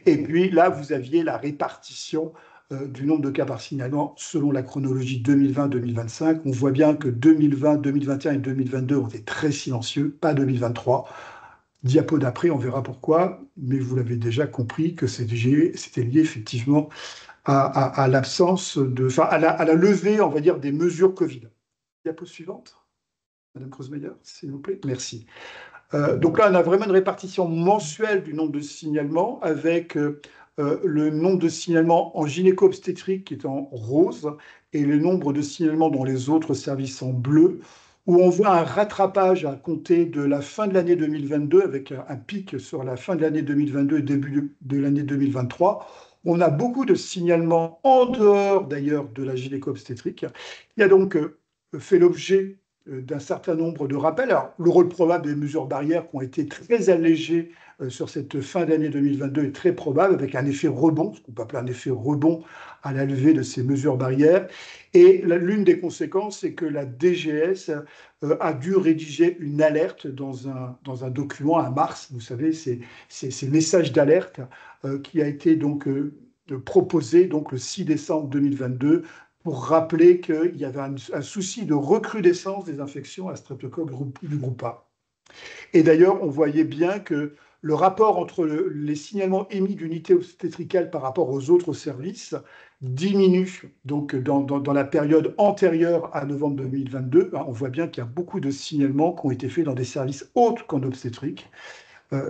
Et puis là, vous aviez la répartition du nombre de cas par signalement selon la chronologie 2020-2025. On voit bien que 2020, 2021 et 2022 ont été très silencieux, pas 2023. Diapo d'après, on verra pourquoi, mais vous l'avez déjà compris que c'était lié effectivement à l'absence à la levée, on va dire, des mesures Covid. Diapo suivante, Madame Kreuzmeyer, s'il vous plaît. Merci. Donc là, on a vraiment une répartition mensuelle du nombre de signalements avec le nombre de signalements en gynéco-obstétrique qui est en rose et le nombre de signalements dans les autres services en bleu, où on voit un rattrapage à compter de la fin de l'année 2022 avec un pic sur la fin de l'année 2022 et début de l'année 2023. On a beaucoup de signalements en dehors d'ailleurs de la gynéco-obstétrique. Il a donc fait l'objet d'un certain nombre de rappels. Alors, le rôle probable des mesures barrières qui ont été très allégées sur cette fin d'année 2022 est très probable, avec un effet rebond, ce qu'on peut appeler un effet rebond à la levée de ces mesures barrières. Et l'une des conséquences, c'est que la DGS a dû rédiger une alerte dans un document à mars. Vous savez, c'est le message d'alerte qui a été donc proposé donc, le 6 décembre 2022 pour rappeler qu'il y avait un souci de recrudescence des infections à streptocoque du groupe A. Et d'ailleurs, on voyait bien que le rapport entre les signalements émis d'unités obstétricales par rapport aux autres services diminue donc dans la période antérieure à novembre 2022. On voit bien qu'il y a beaucoup de signalements qui ont été faits dans des services autres qu'en obstétrique,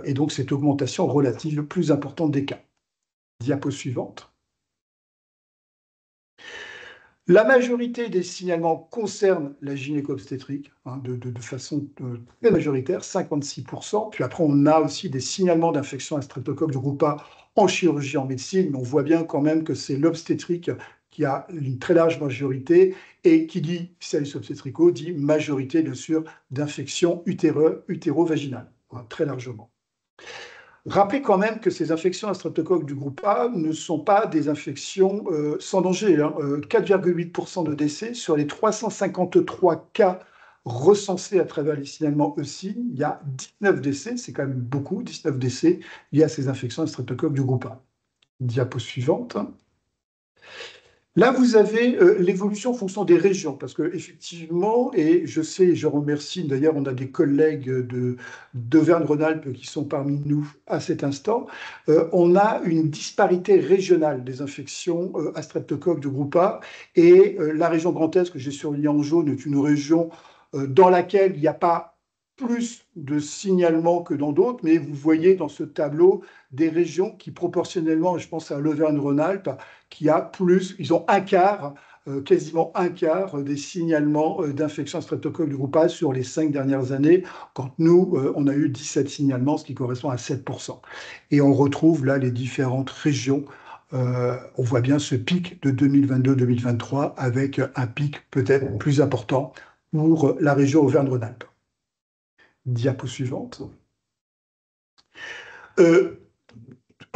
et donc cette augmentation relative plus importante des cas. Diapo suivante. La majorité des signalements concernent la gynéco-obstétrique, de façon très majoritaire, 56%. Puis après, on a aussi des signalements d'infection à streptocoque du groupe A en chirurgie, en médecine, mais on voit bien quand même que c'est l'obstétrique qui a une très large majorité, et qui dit service obstétricaux dit majorité, bien sûr, d'infections utéro-vaginales, très largement. Rappelez quand même que ces infections à streptocoque du groupe A ne sont pas des infections sans danger. 4,8% de décès sur les 353 cas recensés à travers les signalements EuSIN. Il y a 19 décès, c'est quand même beaucoup, 19 décès liés à ces infections à streptocoque du groupe A. Diapo suivante. Là, vous avez l'évolution en fonction des régions, parce qu'effectivement, et je sais, je remercie, d'ailleurs, on a des collègues d'Auvergne-Rhône-Alpes qui sont parmi nous à cet instant, on a une disparité régionale des infections à streptocoque du groupe A, et la région Grand Est, que j'ai surlignée en jaune, est une région dans laquelle il n'y a pas plus de signalements que dans d'autres, mais vous voyez dans ce tableau des régions qui proportionnellement, je pense à l'Auvergne-Rhône-Alpes, qui a plus, ils ont un quart, quasiment un quart des signalements d'infection à streptocoque du groupe A sur les 5 dernières années, quand nous, on a eu 17 signalements, ce qui correspond à 7%. Et on retrouve là les différentes régions. On voit bien ce pic de 2022-2023 avec un pic peut-être plus important pour la région Auvergne-Rhône-Alpes. Diapo suivante. Euh,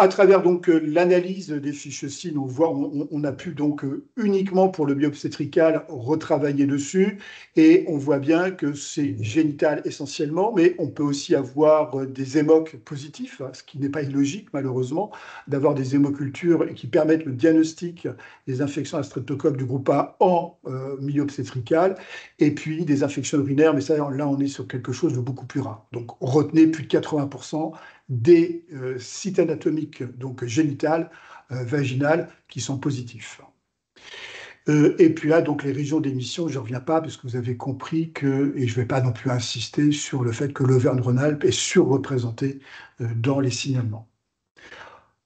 À travers donc l'analyse des fiches SIN, on a pu donc uniquement pour le bio-obstétrical retravailler dessus et on voit bien que c'est génital essentiellement, mais on peut aussi avoir des hémocs positifs, hein, ce qui n'est pas illogique malheureusement, d'avoir des hémocultures qui permettent le diagnostic des infections à streptocoque du groupe A en milieu obstétrical et puis des infections urinaires, mais ça là on est sur quelque chose de beaucoup plus rare. Donc retenez plus de 80% des sites anatomiques donc génitales, vaginales, qui sont positifs. Et puis là, donc les régions d'émission, je ne reviens pas, parce que vous avez compris que, et je ne vais pas non plus insister sur le fait que l'Auvergne-Rhône-Alpes est surreprésenté dans les signalements.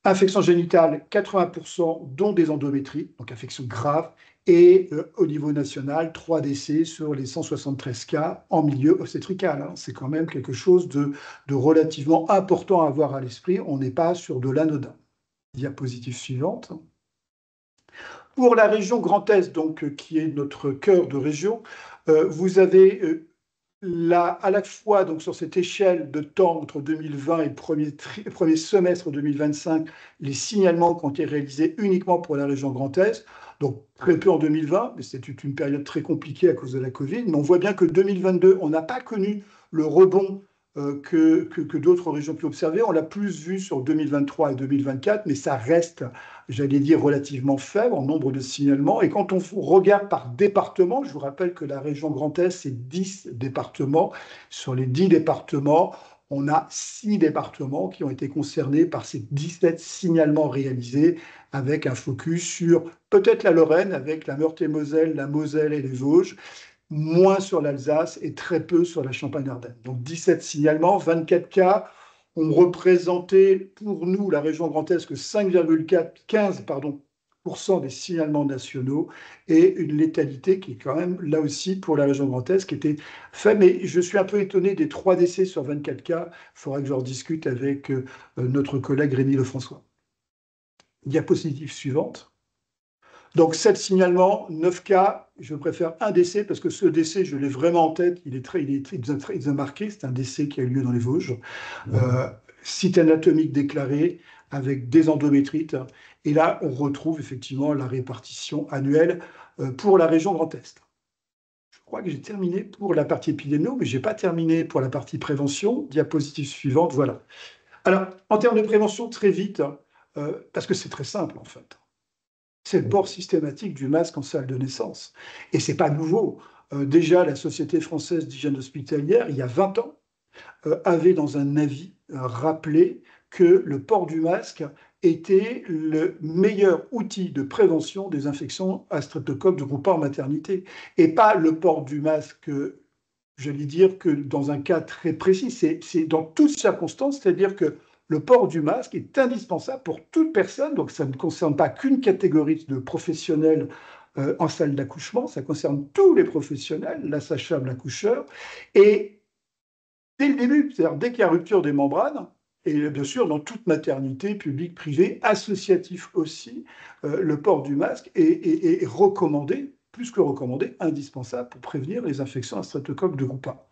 Infection génitale, 80%, dont des endométries, donc infection grave, et au niveau national, 3 décès sur les 173 cas en milieu obstétrical. Hein. C'est quand même quelque chose de relativement important à avoir à l'esprit. On n'est pas sur de l'anodin. Diapositive suivante. Pour la région Grand Est, donc, qui est notre cœur de région, vous avez à la fois donc, sur cette échelle de temps entre 2020 et le premier semestre 2025, les signalements qui ont été réalisés uniquement pour la région Grand Est, donc très peu en 2020, mais c'était une période très compliquée à cause de la Covid, mais on voit bien que 2022, on n'a pas connu le rebond que d'autres régions pu observer. On l'a plus vu sur 2023 et 2024, mais ça reste, j'allais dire, relativement faible en nombre de signalements. Et quand on regarde par département, je vous rappelle que la région Grand Est, c'est 10 départements. Sur les 10 départements, on a 6 départements qui ont été concernés par ces 17 signalements réalisés, avec un focus sur peut-être la Lorraine, avec la Meurthe-et-Moselle, la Moselle et les Vosges, moins sur l'Alsace et très peu sur la Champagne-Ardenne. Donc 17 signalements, 24 cas ont représenté pour nous, la région Grand Est, que 5,15% des signalements nationaux et une létalité qui est quand même, là aussi, pour la région Grand Est, qui était faible. Mais je suis un peu étonné des 3 décès sur 24 cas. Il faudra que je rediscute avec notre collègue Rémi Lefrançois. Diapositive suivante. Donc 7 signalements, 9 cas, je préfère un décès parce que ce décès, je l'ai vraiment en tête, il a marqué, c'est un décès qui a eu lieu dans les Vosges. Site anatomique déclaré avec des endométrites. Et là, on retrouve effectivement la répartition annuelle pour la région Grand Est. Je crois que j'ai terminé pour la partie épidémio, mais je n'ai pas terminé pour la partie prévention. Diapositive suivante, voilà. Alors, en termes de prévention, très vite, parce que c'est très simple en fait. C'est le port systématique du masque en salle de naissance. Et ce n'est pas nouveau. Déjà, la Société française d'hygiène hospitalière, il y a 20 ans, avait dans un avis rappelé que le port du masque était le meilleur outil de prévention des infections à streptocoque de groupe A en maternité. Et pas le port du masque, j'allais dire, que dans un cas très précis. C'est dans toutes circonstances, c'est-à-dire que le port du masque est indispensable pour toute personne, donc ça ne concerne pas qu'une catégorie de professionnels en salle d'accouchement, ça concerne tous les professionnels, la sage-femme, l'accoucheur, et dès le début, c'est-à-dire dès qu'il y a rupture des membranes, et bien sûr dans toute maternité, publique, privée, associatif aussi, le port du masque est recommandé, plus que recommandé, indispensable pour prévenir les infections à streptocoque de groupe A.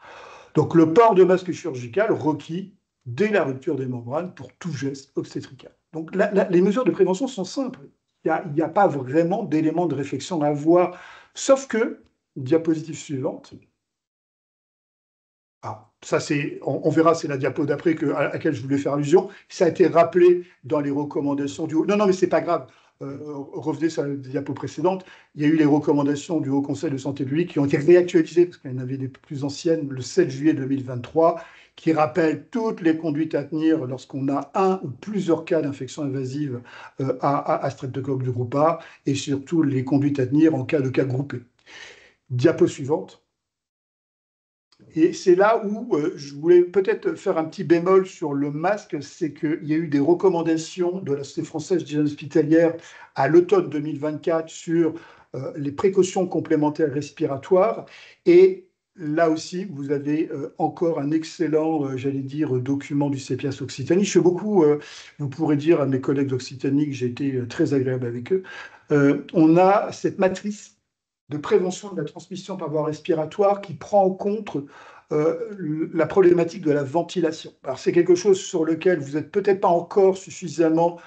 Donc le port de masque chirurgical requis dès la rupture des membranes pour tout geste obstétrical. Donc les mesures de prévention sont simples. Il n'y a pas vraiment d'éléments de réflexion à avoir, sauf que, diapositive suivante, ça on verra, c'est la diapo d'après à laquelle je voulais faire allusion, ça a été rappelé dans les recommandations du haut. Non, mais c'est pas grave. Revenez sur la diapo précédente, il y a eu les recommandations du Haut Conseil de santé publique qui ont été réactualisées, parce qu'il y en avait des plus anciennes, le 7 juillet 2023, qui rappellent toutes les conduites à tenir lorsqu'on a un ou plusieurs cas d'infection invasive à streptocoque du groupe A, et surtout les conduites à tenir en cas de cas groupés. Diapo suivante. Et c'est là où je voulais peut-être faire un petit bémol sur le masque, c'est qu'il y a eu des recommandations de la Société française d'hygiène hospitalière à l'automne 2024 sur les précautions complémentaires respiratoires. Et là aussi, vous avez encore un excellent, j'allais dire, document du CEPIAS Occitanie. Je fais beaucoup, vous pourrez dire à mes collègues d'Occitanie que j'ai été très agréable avec eux. On a cette matrice de prévention de la transmission par voie respiratoire qui prend en compte la problématique de la ventilation. Alors, c'est quelque chose sur lequel vous n'êtes peut-être pas encore suffisamment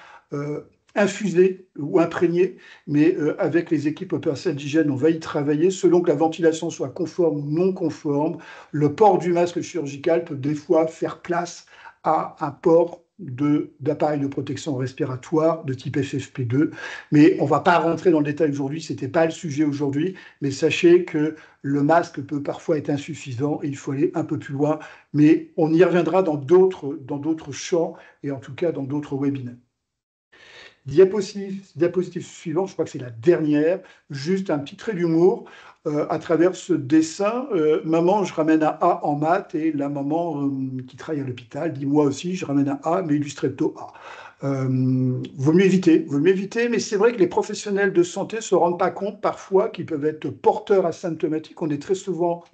infusé ou imprégné, mais avec les équipes opérationnelles d'hygiène, on va y travailler. Selon que la ventilation soit conforme ou non conforme, le port du masque chirurgical peut des fois faire place à un port d'appareils de protection respiratoire de type FFP2. Mais on ne va pas rentrer dans le détail aujourd'hui, ce n'était pas le sujet aujourd'hui, mais sachez que le masque peut parfois être insuffisant et il faut aller un peu plus loin. Mais on y reviendra dans d'autres champs et en tout cas dans d'autres webinaires. Diapositive suivante, je crois que c'est la dernière, juste un petit trait d'humour à travers ce dessin. Maman, je ramène un A en maths et la maman qui travaille à l'hôpital dit moi aussi, je ramène un A, mais du strepto A. Vaut mieux éviter, mais c'est vrai que les professionnels de santé ne se rendent pas compte parfois qu'ils peuvent être porteurs asymptomatiques. On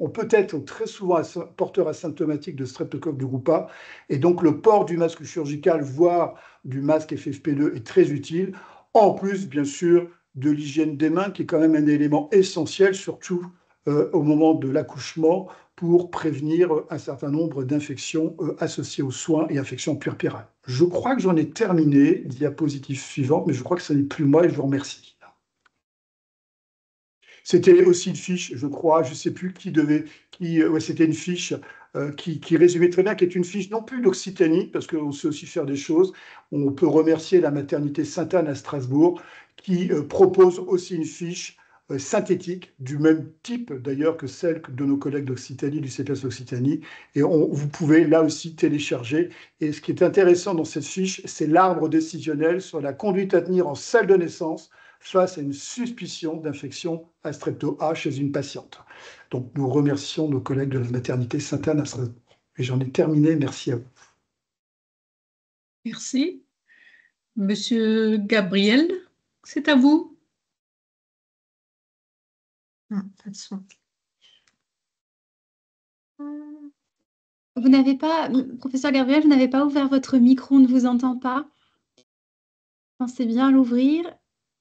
peut être très souvent porteur asymptomatique de streptocoque du groupe A, et donc le port du masque chirurgical, voire du masque FFP2 est très utile, en plus bien sûr de l'hygiène des mains qui est quand même un élément essentiel, surtout au moment de l'accouchement, pour prévenir un certain nombre d'infections associées aux soins et infections puerpérales. Je crois que j'en ai terminé, diapositive suivante, mais je crois que ce n'est plus moi et je vous remercie. C'était aussi une fiche, je crois, je ne sais plus c'était une fiche qui résumait très bien, qui est une fiche non plus d'Occitanie, parce qu'on sait aussi faire des choses. On peut remercier la maternité Sainte-Anne à Strasbourg, qui propose aussi une fiche synthétique, du même type d'ailleurs que celle de nos collègues d'Occitanie, du CPS Occitanie, et vous pouvez là aussi télécharger. Et ce qui est intéressant dans cette fiche, c'est l'arbre décisionnel sur la conduite à tenir en salle de naissance face à une suspicion d'infection à strepto A chez une patiente. Donc nous remercions nos collègues de la maternité Sainte-Anne à Strasbourg. Et j'en ai terminé, merci à vous. Merci. Monsieur Gabriel, c'est à vous. Pas de son. Vous n'avez pas, professeur Gabriel, vous n'avez pas ouvert votre micro, on ne vous entend pas. Pensez bien à l'ouvrir.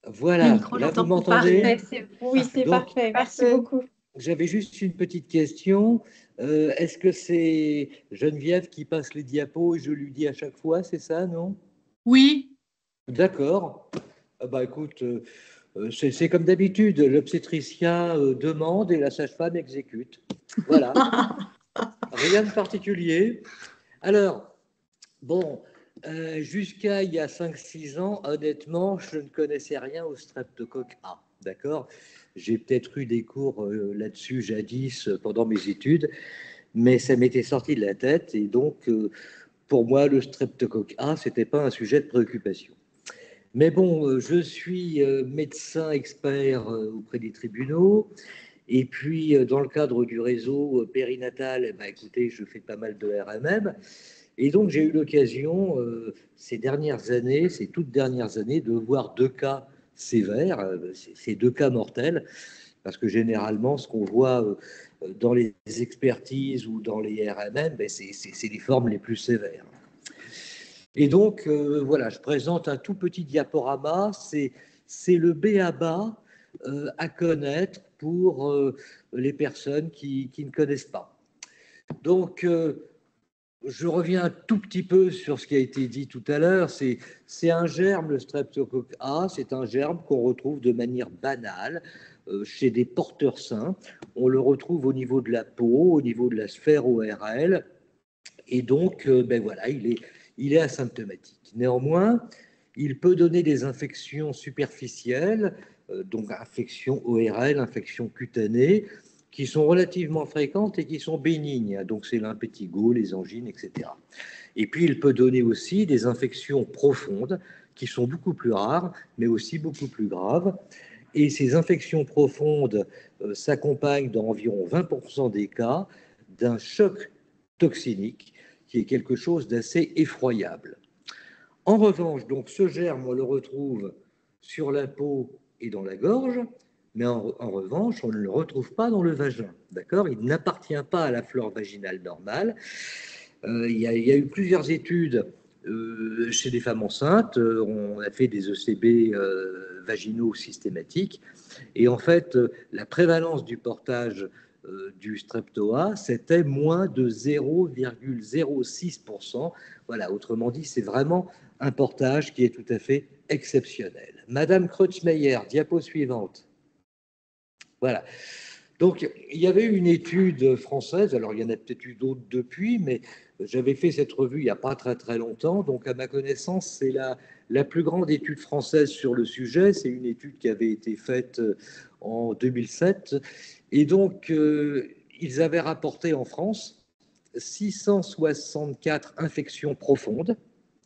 Voilà, micro, là vous m'entendez? m'entendez? Oui, c'est parfait. Merci beaucoup. J'avais juste une petite question. Est-ce que c'est Geneviève qui passe les diapos et je lui dis à chaque fois, c'est ça, non? Oui. D'accord. Bah écoute, c'est comme d'habitude, l'obstétricien demande et la sage-femme exécute. Voilà. Rien de particulier. Alors, bon, jusqu'à il y a 5-6 ans, honnêtement, je ne connaissais rien au streptocoque A. D'accord? J'ai peut-être eu des cours là-dessus jadis pendant mes études, mais ça m'était sorti de la tête. Et donc, pour moi, le streptocoque A, ce n'était pas un sujet de préoccupation. Mais bon, je suis médecin expert auprès des tribunaux. Et puis, dans le cadre du réseau périnatal, eh ben, écoutez, je fais pas mal de RMM. Et donc, j'ai eu l'occasion, ces toutes dernières années, de voir 2 cas sévères, ces 2 cas mortels, parce que généralement, ce qu'on voit dans les expertises ou dans les RMM, ben, c'est les formes les plus sévères. Et donc, voilà, je présente un tout petit diaporama, c'est le b.a.-ba à connaître pour les personnes qui ne connaissent pas. Donc, je reviens un tout petit peu sur ce qui a été dit tout à l'heure. C'est un germe, le streptocoque A, c'est un germe qu'on retrouve de manière banale chez des porteurs sains. On le retrouve au niveau de la peau, au niveau de la sphère ORL, et donc, ben voilà, il est asymptomatique. Néanmoins, il peut donner des infections superficielles, donc infections ORL, infections cutanées, qui sont relativement fréquentes et qui sont bénignes. Donc, c'est l'impétigo, les angines, etc. Et puis, il peut donner aussi des infections profondes, qui sont beaucoup plus rares, mais aussi beaucoup plus graves. Et ces infections profondes s'accompagnent dans environ 20% des cas d'un choc toxinique, qui est quelque chose d'assez effroyable. En revanche, donc, ce germe, on le retrouve sur la peau et dans la gorge, mais en revanche, on ne le retrouve pas dans le vagin. D'accord? Il n'appartient pas à la flore vaginale normale. Il y a eu plusieurs études chez des femmes enceintes. On a fait des ECB vaginaux systématiques. Et en fait, la prévalence du portage du streptoa, c'était moins de 0,06%. Voilà, autrement dit, c'est vraiment un portage qui est tout à fait exceptionnel. Madame Kreutzmeyer, diapo suivante. Voilà. Donc, il y avait une étude française, alors il y en a peut-être eu d'autres depuis, mais j'avais fait cette revue il n'y a pas très très longtemps, donc à ma connaissance, c'est la plus grande étude française sur le sujet. C'est une étude qui avait été faite en 2007. Et donc, ils avaient rapporté en France 664 infections profondes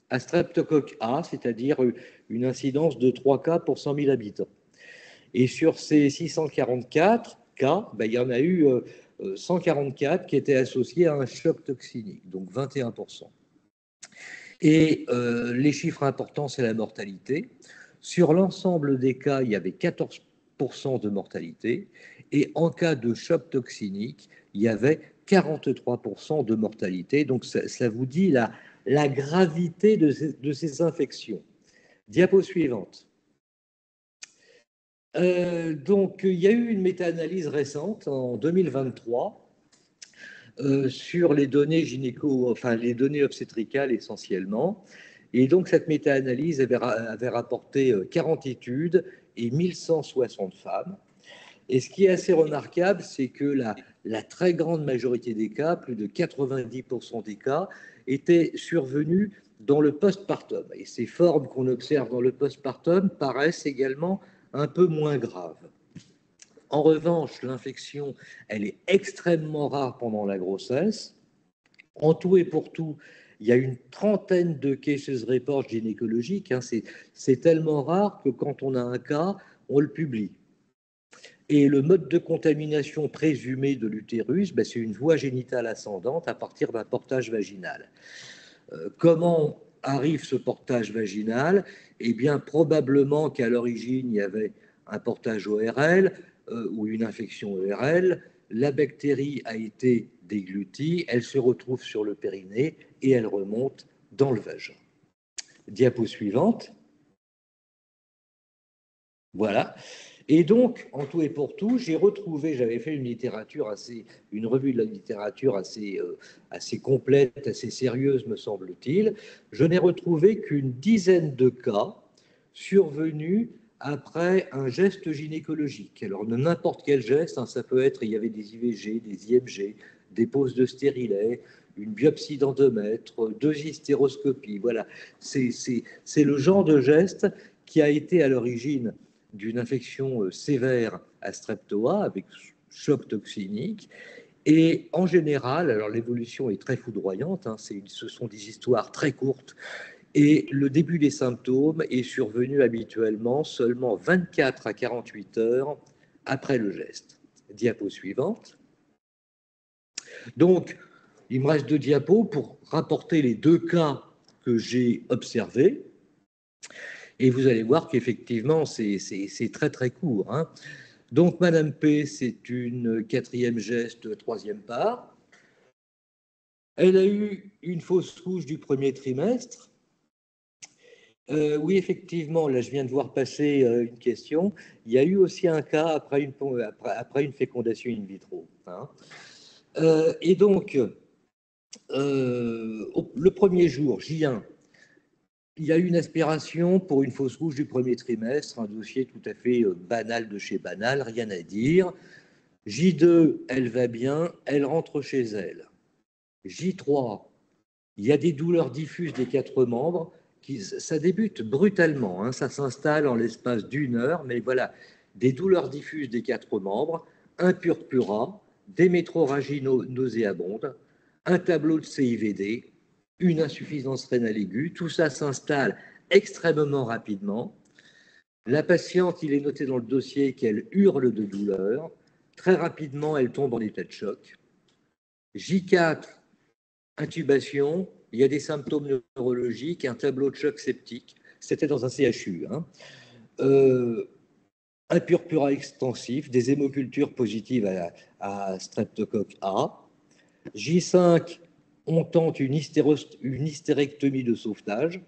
à streptocoque A, c'est-à-dire une incidence de 3 cas pour 100 000 habitants. Et sur ces 644 cas, ben, il y en a eu 144 qui étaient associés à un choc toxinique, donc 21%. Et les chiffres importants, c'est la mortalité. Sur l'ensemble des cas, il y avait 14% de mortalité. Et en cas de choc toxinique, il y avait 43% de mortalité. Donc ça vous dit la gravité de ces infections. Diapo suivante. Donc, il y a eu une méta-analyse récente en 2023 sur les données les données obstétricales essentiellement. Et donc, cette méta-analyse avait rapporté 40 études et 1160 femmes. Et ce qui est assez remarquable, c'est que la très grande majorité des cas, plus de 90% des cas, étaient survenus dans le postpartum. Et ces formes qu'on observe dans le postpartum paraissent également un peu moins graves. En revanche, l'infection, elle est extrêmement rare pendant la grossesse. En tout et pour tout, il y a une trentaine de cases reports gynécologiques. Hein. C'est tellement rare que quand on a un cas, on le publie. Et le mode de contamination présumé de l'utérus, ben, c'est une voie génitale ascendante à partir d'un portage vaginal. Comment arrive ce portage vaginal? Eh bien, probablement qu'à l'origine, il y avait un portage ORL ou une infection ORL. La bactérie a été déglutie, elle se retrouve sur le périnée et elle remonte dans le vagin. Diapo suivante. Voilà. Et donc, en tout et pour tout, j'avais fait une revue de la littérature assez complète, assez sérieuse, me semble-t-il. Je n'ai retrouvé qu'une dizaine de cas survenus après un geste gynécologique. Alors, n'importe quel geste, hein, ça peut être, il y avait des IVG, des IMG, des poses de stérilet, une biopsie d'endomètre, 2 hystéroscopies. Voilà, c'est le genre de geste qui a été à l'origine d'une infection sévère à streptoa avec choc toxinique. Et en général, alors l'évolution est très foudroyante, hein, ce sont des histoires très courtes, et le début des symptômes est survenu habituellement seulement 24 à 48 heures après le geste. Diapo suivante. Donc, il me reste 2 diapos pour rapporter les 2 cas que j'ai observés. Et vous allez voir qu'effectivement, c'est très très court. Hein. Donc, Madame P, c'est une 4e geste, 3e part. Elle a eu une fausse couche du 1er trimestre. Oui, effectivement, là, je viens de voir passer une question. Il y a eu aussi un cas après une fécondation in vitro. Hein. Et donc, le premier jour, J1, il y a eu une aspiration pour une fausse couche du 1er trimestre, un dossier tout à fait banal de chez banal, rien à dire. J2, elle va bien, elle rentre chez elle. J3, il y a des douleurs diffuses des 4 membres, ça débute brutalement, hein, ça s'installe en l'espace d'1 heure, mais voilà, des douleurs diffuses des 4 membres, un purpura, des métrorragies nauséabondes, un tableau de CIVD, une insuffisance rénale aiguë, tout ça s'installe extrêmement rapidement. La patiente, il est noté dans le dossier qu'elle hurle de douleur. Très rapidement, elle tombe en état de choc. J4, intubation, il y a des symptômes neurologiques, un tableau de choc septique. C'était dans un CHU. Hein. Un purpura extensif, des hémocultures positives à streptocoque A. J5, on tente une hystérectomie de sauvetage.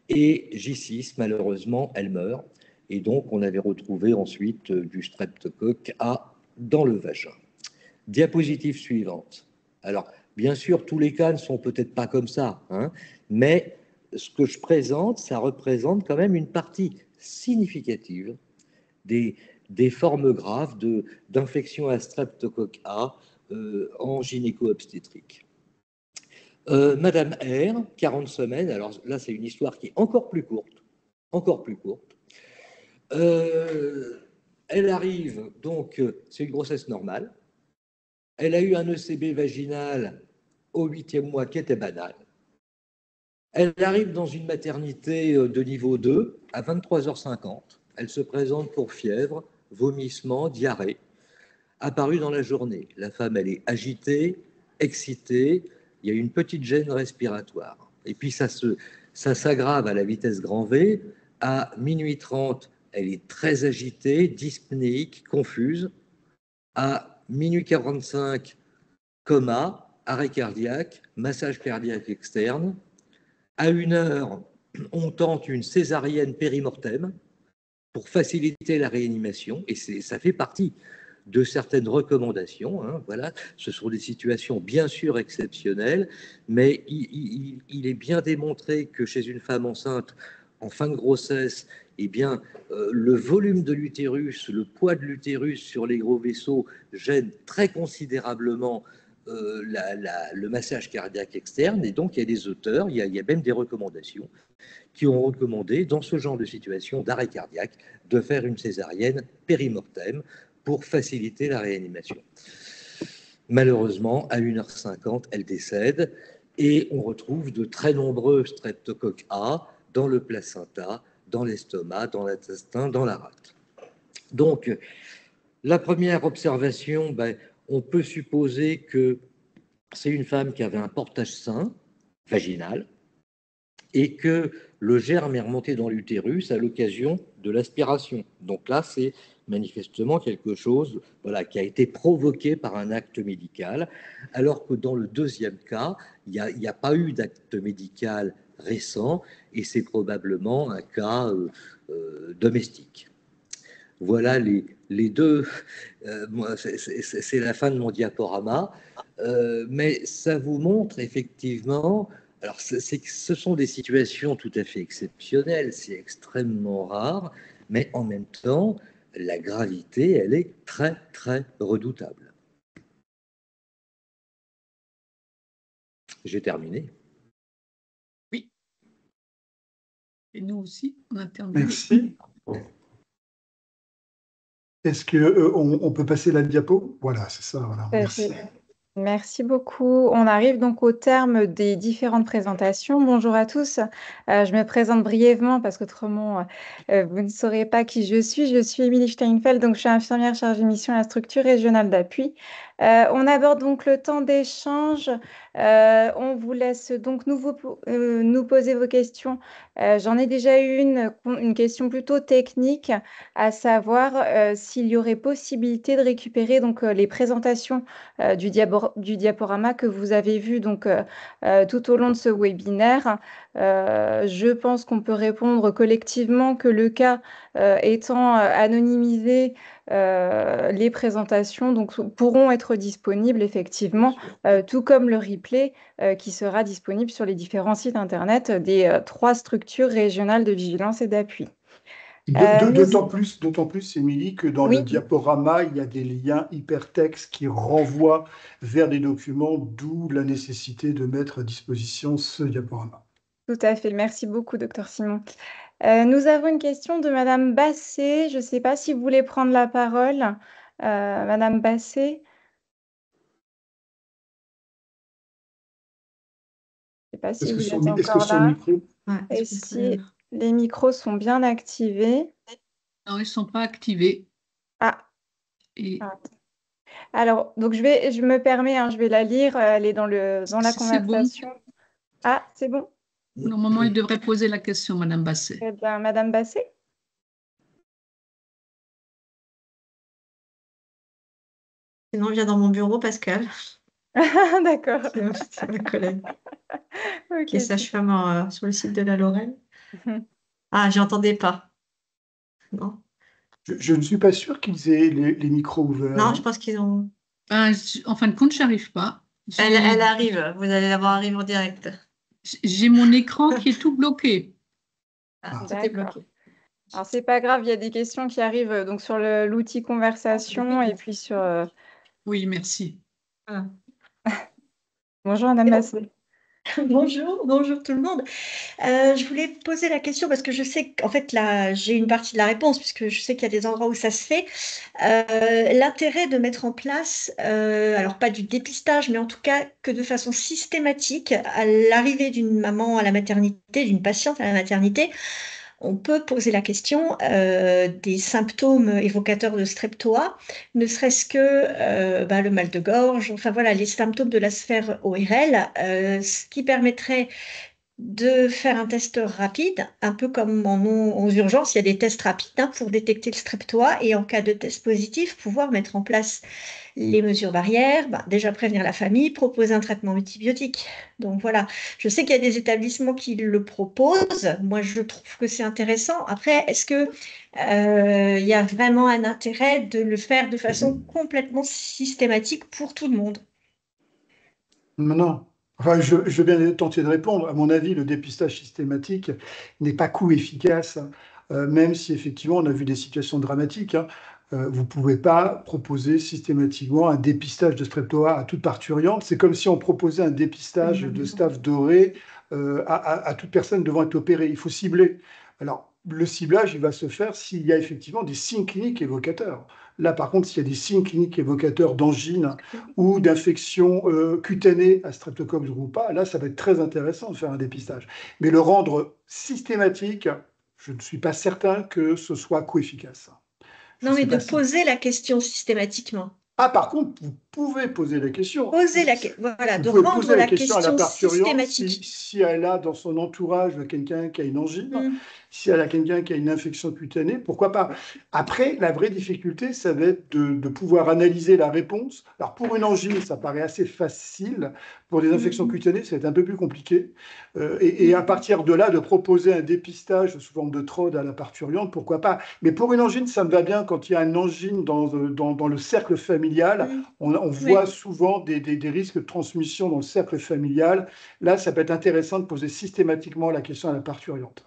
Et J6, malheureusement, elle meurt. Et donc, on avait retrouvé ensuite du streptocoque A dans le vagin. Diapositive suivante. Alors, bien sûr, tous les cas ne sont peut-être pas comme ça, hein, mais ce que je présente, ça représente quand même une partie significative des formes graves d'infection à streptocoque A en gynéco-obstétrique. Madame R, 40 semaines, alors là c'est une histoire qui est encore plus courte. Elle arrive, donc c'est une grossesse normale. Elle a eu un ECB vaginal au 8e mois qui était banal. Elle arrive dans une maternité de niveau 2 à 23h50. Elle se présente pour fièvre, vomissement, diarrhée, apparue dans la journée. La femme, elle est agitée, excitée, il y a une petite gêne respiratoire. Et puis ça s'aggrave à la vitesse grand V. À minuit 30, elle est très agitée, dyspnéique, confuse. À minuit 45, coma, arrêt cardiaque, massage cardiaque externe. À 1h, on tente une césarienne périmortem pour faciliter la réanimation, et ça fait partie de certaines recommandations. Hein, voilà. Ce sont des situations bien sûr exceptionnelles, mais il est bien démontré que chez une femme enceinte en fin de grossesse, eh bien, le volume de l'utérus, le poids de l'utérus sur les gros vaisseaux gêne très considérablement le massage cardiaque externe, et donc il y a des auteurs, il y a même des recommandations qui ont recommandé, dans ce genre de situation d'arrêt cardiaque, de faire une césarienne périmortem pour faciliter la réanimation. Malheureusement, à 1h50, elle décède et on retrouve de très nombreux streptocoques A dans le placenta, dans l'estomac, dans l'intestin, dans la rate. Donc, la première observation, on peut supposer que c'est une femme qui avait un portage sain, vaginal, et que le germe est remonté dans l'utérus à l'occasion de l'aspiration. Donc là, c'est manifestement quelque chose qui a été provoqué par un acte médical, alors que dans le deuxième cas, il n'y a pas eu d'acte médical récent, et c'est probablement un cas domestique. Voilà les deux. C'est la fin de mon diaporama, mais ça vous montre effectivement. Alors, ce sont des situations tout à fait exceptionnelles, c'est extrêmement rare, mais en même temps, la gravité, elle est très, très redoutable. J'ai terminé. Oui. Et nous aussi, on a terminé. Merci. Est-ce qu'on peut passer la diapo? Voilà, c'est ça. Voilà. Merci. Merci beaucoup. On arrive donc au terme des différentes présentations. Bonjour à tous. Je me présente brièvement parce qu'autrement, vous ne saurez pas qui je suis. Je suis Émilie Steinfeld, donc je suis infirmière chargée de mission à la structure régionale d'appui. On aborde donc le temps d'échange. On vous laisse donc nous poser vos questions. J'en ai déjà eu une question plutôt technique, à savoir s'il y aurait possibilité de récupérer donc les présentations du diaporama que vous avez vu donc tout au long de ce webinaire. Je pense qu'on peut répondre collectivement que le cas étant anonymisé, les présentations donc, pourront être disponibles effectivement, tout comme le replay qui sera disponible sur les différents sites internet des 3 structures régionales de vigilance et d'appui. D'autant plus, Émilie, que dans Oui. le diaporama, il y a des liens hypertextes qui renvoient vers des documents, d'où la nécessité de mettre à disposition ce diaporama. Tout à fait. Merci beaucoup, Dr Simon. Nous avons une question de Madame Basset. Je ne sais pas si vous voulez prendre la parole. Madame Basset. Je ne sais pas si vous êtes encore là. Et si les micros sont bien activés. Non, ils ne sont pas activés. Ah. Et... Alors, donc je me permets, je vais la lire. Elle est dans la conversation. Bon. Ah, c'est bon. Normalement, elle devrait poser la question, Madame Basset. Eh bien, Madame Basset. Sinon, viens dans mon bureau, Pascal. D'accord. C'est ma collègue. Okay. Qui est sage-femme sur le site de la Lorraine. Ah, j'entendais pas. Non. Je ne suis pas sûr qu'ils aient les micros ouverts. Non, Hein. je pense qu'ils ont. En fin de compte, j'arrive pas. Elle arrive, vous allez la voir arriver en direct. J'ai mon écran qui est tout bloqué. Ah, tout est D'accord. bloqué. Alors, c'est pas grave, il y a des questions qui arrivent donc sur l'outil conversation et puis sur. Oui, merci. Ah. Bonjour, Madame Massé. Bonjour tout le monde. Je voulais poser la question parce que je sais qu'en fait là j'ai une partie de la réponse puisque je sais qu'il y a des endroits où ça se fait. L'intérêt de mettre en place, alors pas du dépistage, mais en tout cas que de façon systématique à l'arrivée d'une maman à la maternité, d'une patiente à la maternité, on peut poser la question des symptômes évocateurs de streptoa, ne serait-ce que le mal de gorge, enfin voilà, les symptômes de la sphère ORL, ce qui permettrait de faire un test rapide, un peu comme aux urgences, il y a des tests rapides pour détecter le streptoa et en cas de test positif, pouvoir mettre en place les mesures barrières, déjà prévenir la famille, proposer un traitement antibiotique. Donc voilà, je sais qu'il y a des établissements qui le proposent. Moi, je trouve que c'est intéressant. Après, est-ce que il y a vraiment un intérêt de le faire de façon complètement systématique pour tout le monde? Non. Enfin, je veux bien tenter de répondre. À mon avis, le dépistage systématique n'est pas coût efficace, même si effectivement on a vu des situations dramatiques. Hein. Vous ne pouvez pas proposer systématiquement un dépistage de streptoa à toute parturiente. C'est comme si on proposait un dépistage de staph doré à toute personne devant être opérée. Il faut cibler. Alors, le ciblage, il va se faire s'il y a effectivement des signes cliniques évocateurs. Là, par contre, s'il y a des signes cliniques évocateurs d'angine ou d'infection cutanée à streptocoque ou pas, là, ça va être très intéressant de faire un dépistage. Mais le rendre systématique, je ne suis pas certain que ce soit co-efficace. Non, mais de poser la question systématiquement. Ah, par contre, vous pouvez poser la question. Voilà, vous de pouvez rendre poser la question à la question parturiente systématique. si elle a dans son entourage quelqu'un qui a une angine, si elle a quelqu'un qui a une infection cutanée, pourquoi pas. Après, la vraie difficulté, ça va être de pouvoir analyser la réponse. Alors, pour une angine, ça paraît assez facile. Pour des infections cutanées, ça va être un peu plus compliqué. Et à partir de là, de proposer un dépistage sous forme de TROD à la parturiente, pourquoi pas. Mais pour une angine, ça me va bien quand il y a une angine dans le cercle familial. On voit souvent des risques de transmission dans le cercle familial. Là, ça peut être intéressant de poser systématiquement la question à la parturiente.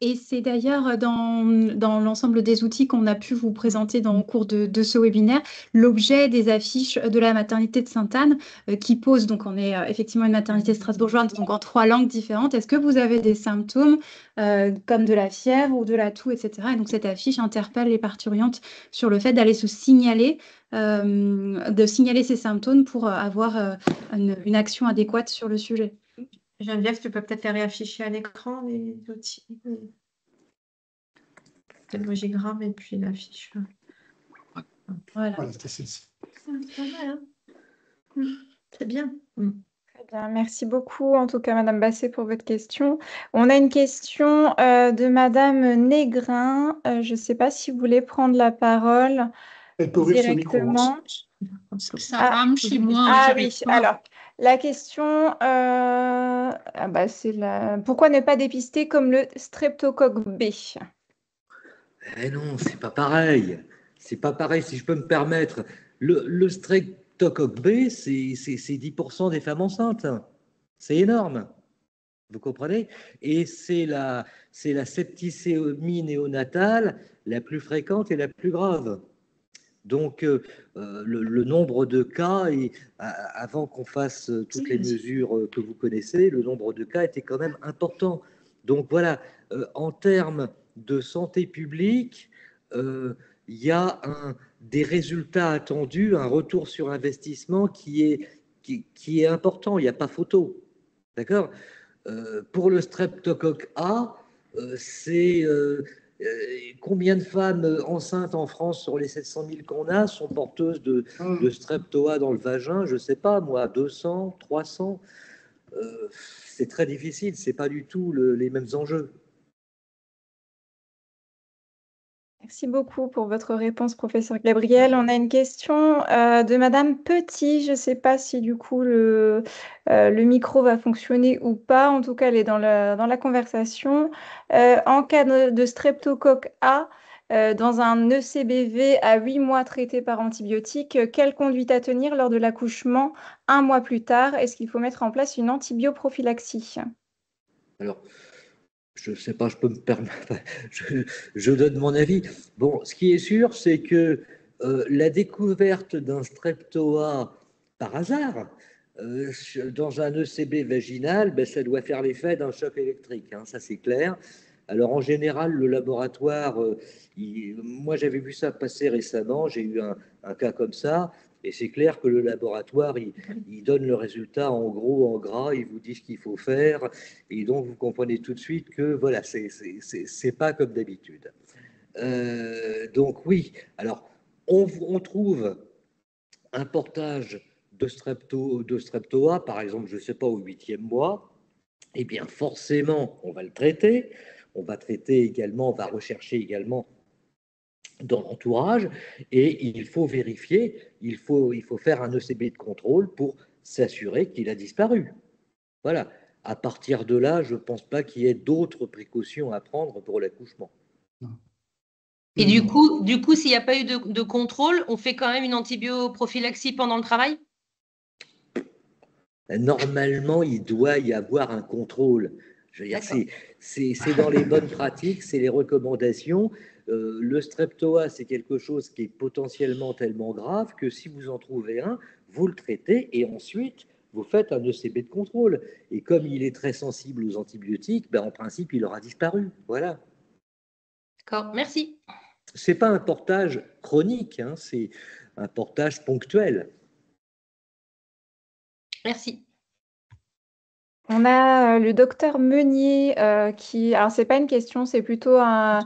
Et c'est d'ailleurs dans l'ensemble des outils qu'on a pu vous présenter au cours de ce webinaire, l'objet des affiches de la maternité de Sainte-Anne qui pose, donc on est effectivement une maternité strasbourgeoise, donc en 3 langues différentes. Est-ce que vous avez des symptômes comme de la fièvre ou de la toux, etc. Et donc cette affiche interpelle les parturientes sur le fait d'aller se signaler, de signaler ces symptômes pour avoir une action adéquate sur le sujet. Geneviève, tu peux peut-être les réafficher à l'écran, les outils. C'est le logigramme et puis l'affiche. Voilà. C'était celle-ci. C'est pas mal, hein. C'est bien. Très bien, merci beaucoup en tout cas Madame Basset pour votre question. On a une question de Madame Négrin. Je ne sais pas si vous voulez prendre la parole Elle peut ouvrir son micro. directement. Ça rame chez moi. Ah j'arrive oui, pas. alors la question, c'est pourquoi ne pas dépister comme le streptocoque B? Eh non, c'est pas pareil. C'est pas pareil, si je peux me permettre. Le streptocoque B, c'est 10% des femmes enceintes. C'est énorme. Vous comprenez? Et c'est la septicémie néonatale la plus fréquente et la plus grave. Donc, le nombre de cas, avant qu'on fasse toutes les mesures que vous connaissez, le nombre de cas était quand même important. Donc voilà, en termes de santé publique, il y a des résultats attendus, un retour sur investissement qui est important, il n'y a pas photo. D'accord? Pour le streptocoque A, c'est combien de femmes enceintes en France sur les 700 000 qu'on a sont porteuses de streptoa dans le vagin? Je ne sais pas, moi, 200, 300. C'est très difficile, ce n'est pas du tout les mêmes enjeux. Merci beaucoup pour votre réponse, professeur Gabriel. On a une question de Madame Petit. Je ne sais pas si du coup le micro va fonctionner ou pas. En tout cas, elle est dans la conversation. En cas de streptocoque A, dans un ECBV à 8 mois traité par antibiotiques, quelle conduite à tenir lors de l'accouchement 1 mois plus tard? Est-ce qu'il faut mettre en place une antibioprophylaxie? Alors, je ne sais pas, je peux me permettre, je donne mon avis. Bon, ce qui est sûr, c'est que la découverte d'un streptoa par hasard dans un ECB vaginal, ben, ça doit faire l'effet d'un choc électrique, hein, ça c'est clair. Alors en général, le laboratoire, moi j'avais vu ça passer récemment, j'ai eu un cas comme ça, et c'est clair que le laboratoire, il donne le résultat en gros, en gras, il vous dit ce qu'il faut faire, et donc vous comprenez tout de suite que voilà, c'est pas comme d'habitude. Donc oui, alors on trouve un portage de streptoa, par exemple, je ne sais pas, au 8e mois, eh bien forcément, on va le traiter. On va traiter également, on va rechercher également dans l'entourage, et il faut vérifier, il faut faire un ECB de contrôle pour s'assurer qu'il a disparu. Voilà. À partir de là, je ne pense pas qu'il y ait d'autres précautions à prendre pour l'accouchement. Et du coup, s'il n'y a pas eu de contrôle, on fait quand même une antibioprophylaxie pendant le travail? Normalement, il doit y avoir un contrôle. Je veux dire, c'est dans les bonnes pratiques, c'est les recommandations. Le streptoa, c'est quelque chose qui est potentiellement tellement grave que si vous en trouvez un, vous le traitez et ensuite vous faites un ECB de contrôle. Et comme il est très sensible aux antibiotiques, ben, en principe, il aura disparu. Voilà. D'accord, merci. C'est pas un portage chronique, hein, c'est un portage ponctuel. Merci. On a le docteur Meunier qui, alors c'est pas une question, c'est plutôt un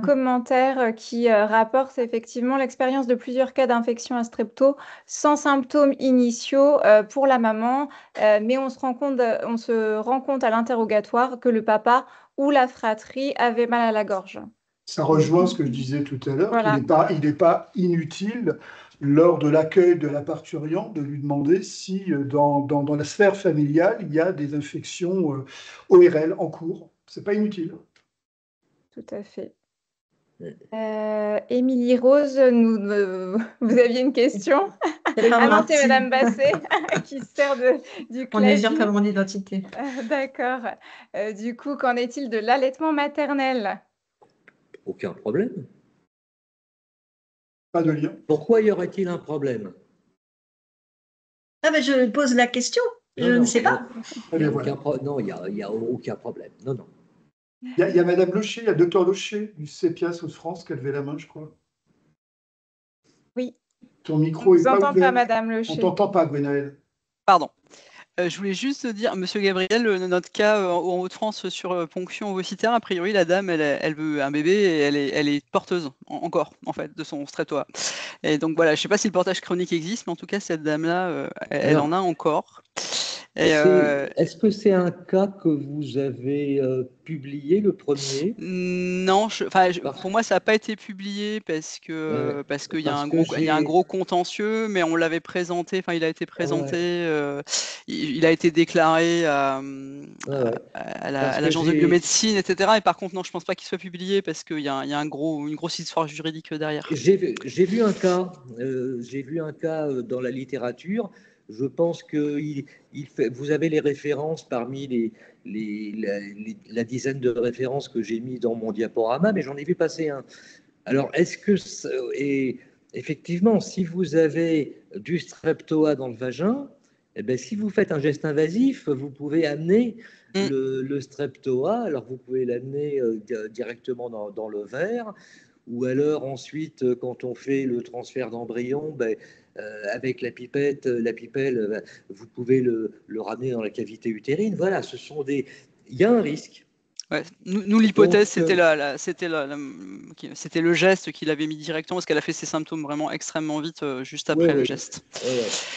commentaire qui rapporte effectivement l'expérience de plusieurs cas d'infection à strepto sans symptômes initiaux pour la maman, mais on se rend compte à l'interrogatoire que le papa ou la fratrie avait mal à la gorge. Ça rejoint ce que je disais tout à l'heure, Voilà. qu'il n'est pas inutile, lors de l'accueil de la parturiente, de lui demander si dans la sphère familiale, il y a des infections ORL en cours. Ce n'est pas inutile. Tout à fait. Émilie Rose, vous aviez une question? Ah non, c'est Madame Basset qui sert du clavier. On usurpe mon identité. D'accord. Du coup, qu'en est-il de l'allaitement maternel? Aucun problème. Pas de lien. Pourquoi y aurait-il un problème? Ah ben je pose la question, je ne sais pas. Eh bien, voilà. Non, il n'y a aucun problème. Non, non. Il y a Madame Locher, il y a Docteur Locher du CEPIAS France qui a levé la main, je crois. Oui. Ton micro est pas ouvert. On ne t'entend pas, On Madame Locher. ne t'entend pas, Gwenaëlle. Pardon. Je voulais juste dire, Monsieur Gabriel, notre cas en Hauts-de-France sur ponction ovocitaire, a priori, la dame, elle veut un bébé et elle est porteuse encore, en fait, de son streptoa. Et donc voilà, je ne sais pas si le portage chronique existe, mais en tout cas, cette dame-là, elle en a encore. Est-ce que c'est un cas que vous avez publié, le premier? Non, pour moi, ça n'a pas été publié parce qu'il y a un gros contentieux, mais on l'avait présenté, il a été présenté, il a été déclaré à l'agence de biomédecine, etc. Et par contre, non, je ne pense pas qu'il soit publié parce qu'il y a une grosse histoire juridique derrière. J'ai vu un cas dans la littérature. Je pense que vous avez les références parmi la dizaine de références que j'ai mis dans mon diaporama, mais j'en ai vu passer un. Alors, effectivement, si vous avez du streptoa dans le vagin, eh bien, si vous faites un geste invasif, vous pouvez amener le streptoa. Alors, vous pouvez l'amener directement dans le verre, ou alors ensuite, quand on fait le transfert d'embryon, avec la pipelle, vous pouvez le ramener dans la cavité utérine. Voilà, il y a un risque. Ouais. Nous l'hypothèse, c'était le geste qu'il avait mis directement, parce qu'elle a fait ses symptômes vraiment extrêmement vite juste après le geste.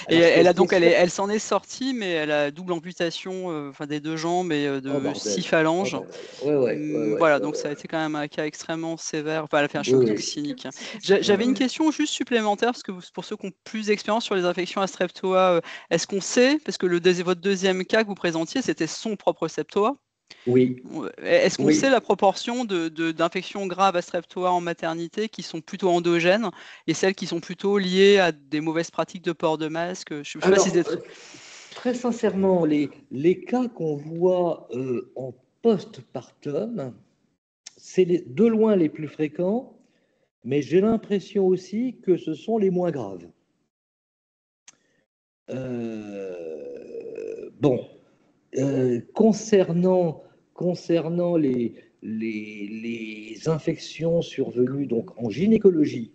Et elle s'en est sortie, mais elle a double amputation des deux jambes et de 6 phalanges. Voilà, donc ça a été quand même un cas extrêmement sévère. Elle a fait un choc toxinique. J'avais une question juste supplémentaire, parce que pour ceux qui ont plus d'expérience sur les infections à streptoa, est-ce qu'on sait, parce que votre deuxième cas que vous présentiez, c'était son propre streptoa. Oui, Est-ce qu'on oui. sait la proportion d'infections graves à streptoa en maternité qui sont plutôt endogènes et celles qui sont plutôt liées à des mauvaises pratiques de port de masque? Je ne sais pas si Alors, c'est... très sincèrement, les cas qu'on voit en postpartum, c'est de loin les plus fréquents, mais j'ai l'impression aussi que ce sont les moins graves. Bon, concernant les infections survenues donc en gynécologie,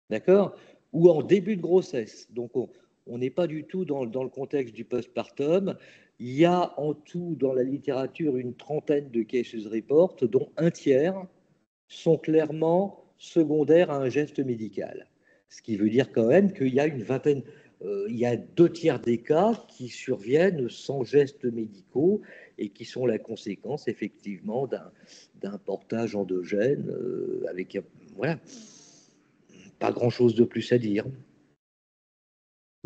d'accord, ou en début de grossesse, donc on n'est pas du tout dans le contexte du postpartum. Il y a en tout dans la littérature une trentaine de cases reports, dont un tiers sont clairement secondaires à un geste médical. Ce qui veut dire quand même qu'il y a une vingtaine, il y a 2 tiers des cas qui surviennent sans gestes médicaux et qui sont la conséquence effectivement d'un portage endogène avec, voilà, pas grand-chose de plus à dire.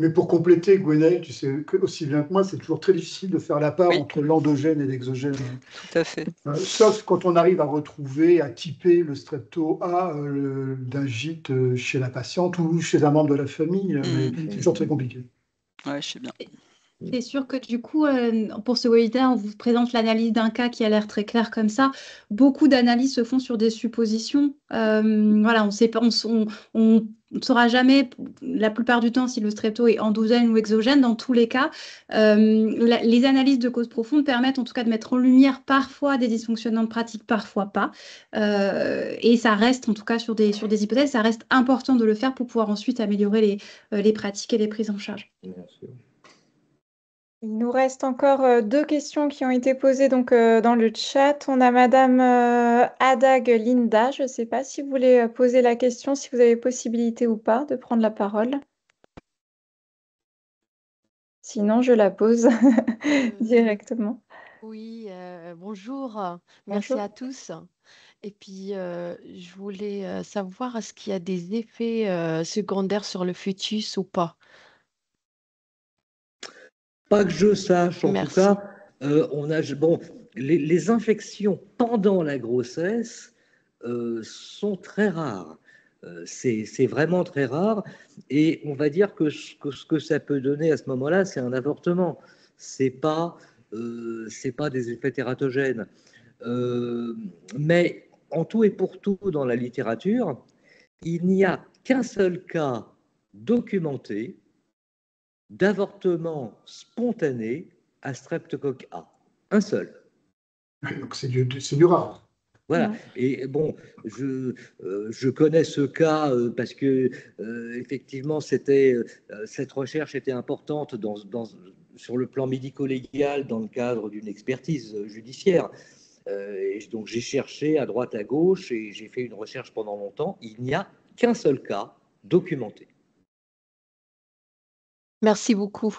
Mais pour compléter, Gwenaël, tu sais aussi bien que moi, c'est toujours très difficile de faire la part entre l'endogène et l'exogène. Tout à fait. Sauf quand on arrive à retrouver, à typer le strepto A d'un gîte chez la patiente ou chez un membre de la famille. Mais c'est toujours très compliqué. Ouais, je sais bien. C'est sûr que du coup, pour ce webinaire, on vous présente l'analyse d'un cas qui a l'air très clair comme ça. Beaucoup d'analyses se font sur des suppositions. Voilà, on sait pas, on ne saura jamais, la plupart du temps, si le strepto est endogène ou exogène. Dans tous les cas, les analyses de causes profondes permettent en tout cas de mettre en lumière parfois des dysfonctionnements de pratique, parfois pas. Et ça reste, en tout cas, sur des hypothèses, ça reste important de le faire pour pouvoir ensuite améliorer les pratiques et les prises en charge. Bien sûr. Il nous reste encore 2 questions qui ont été posées donc, dans le chat. On a Madame Adag Linda. Je ne sais pas si vous voulez poser la question, si vous avez possibilité ou pas de prendre la parole. Sinon, je la pose directement. Oui, bonjour. Merci Bonjour. à tous. Et puis, je voulais savoir, est-ce qu'il y a des effets secondaires sur le fœtus ou pas? Pas que je sache, en tout Merci. cas, les infections pendant la grossesse sont très rares. C'est vraiment très rare. Et on va dire que ce que ça peut donner à ce moment-là, c'est un avortement. C'est pas des effets tératogènes. Mais en tout et pour tout, dans la littérature, il n'y a qu'un seul cas documenté d'avortement spontané à streptocoque A. Un seul. Donc c'est du rare. Voilà. Et bon, je connais ce cas parce que effectivement, cette recherche était importante sur le plan médico-légal dans le cadre d'une expertise judiciaire. Et donc j'ai cherché à droite à gauche et j'ai fait une recherche pendant longtemps. Il n'y a qu'un seul cas documenté. Merci beaucoup.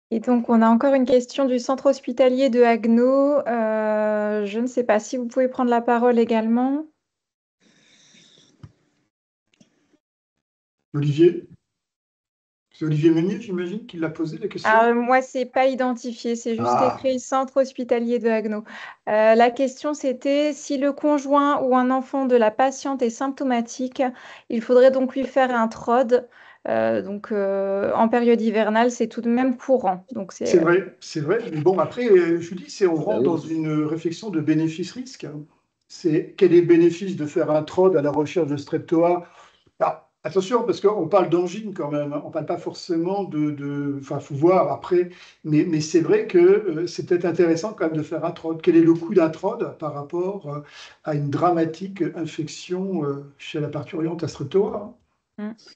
Et donc, on a encore une question du centre hospitalier de Haguenau. Je ne sais pas si vous pouvez prendre la parole également. Olivier? C'est Olivier Meunier, j'imagine, qui l'a posé la question. Moi, c'est pas identifié, c'est juste écrit centre hospitalier de Haguenau. La question, c'était si le conjoint ou un enfant de la patiente est symptomatique, il faudrait donc lui faire un TROD. En période hivernale, c'est tout de même courant. Donc c'est vrai, c'est vrai. Mais bon, après, je vous dis, on rentre dans une réflexion de bénéfice-risque. C'est quel est le bénéfice de faire un TROD à la recherche de streptoa? Attention, parce qu'on parle d'angine quand même, on ne parle pas forcément enfin, il faut voir après, mais c'est vrai que c'est peut-être intéressant quand même de faire un TROD. Quel est le coût d'un TROD par rapport à une dramatique infection chez la parturiente à streptoa?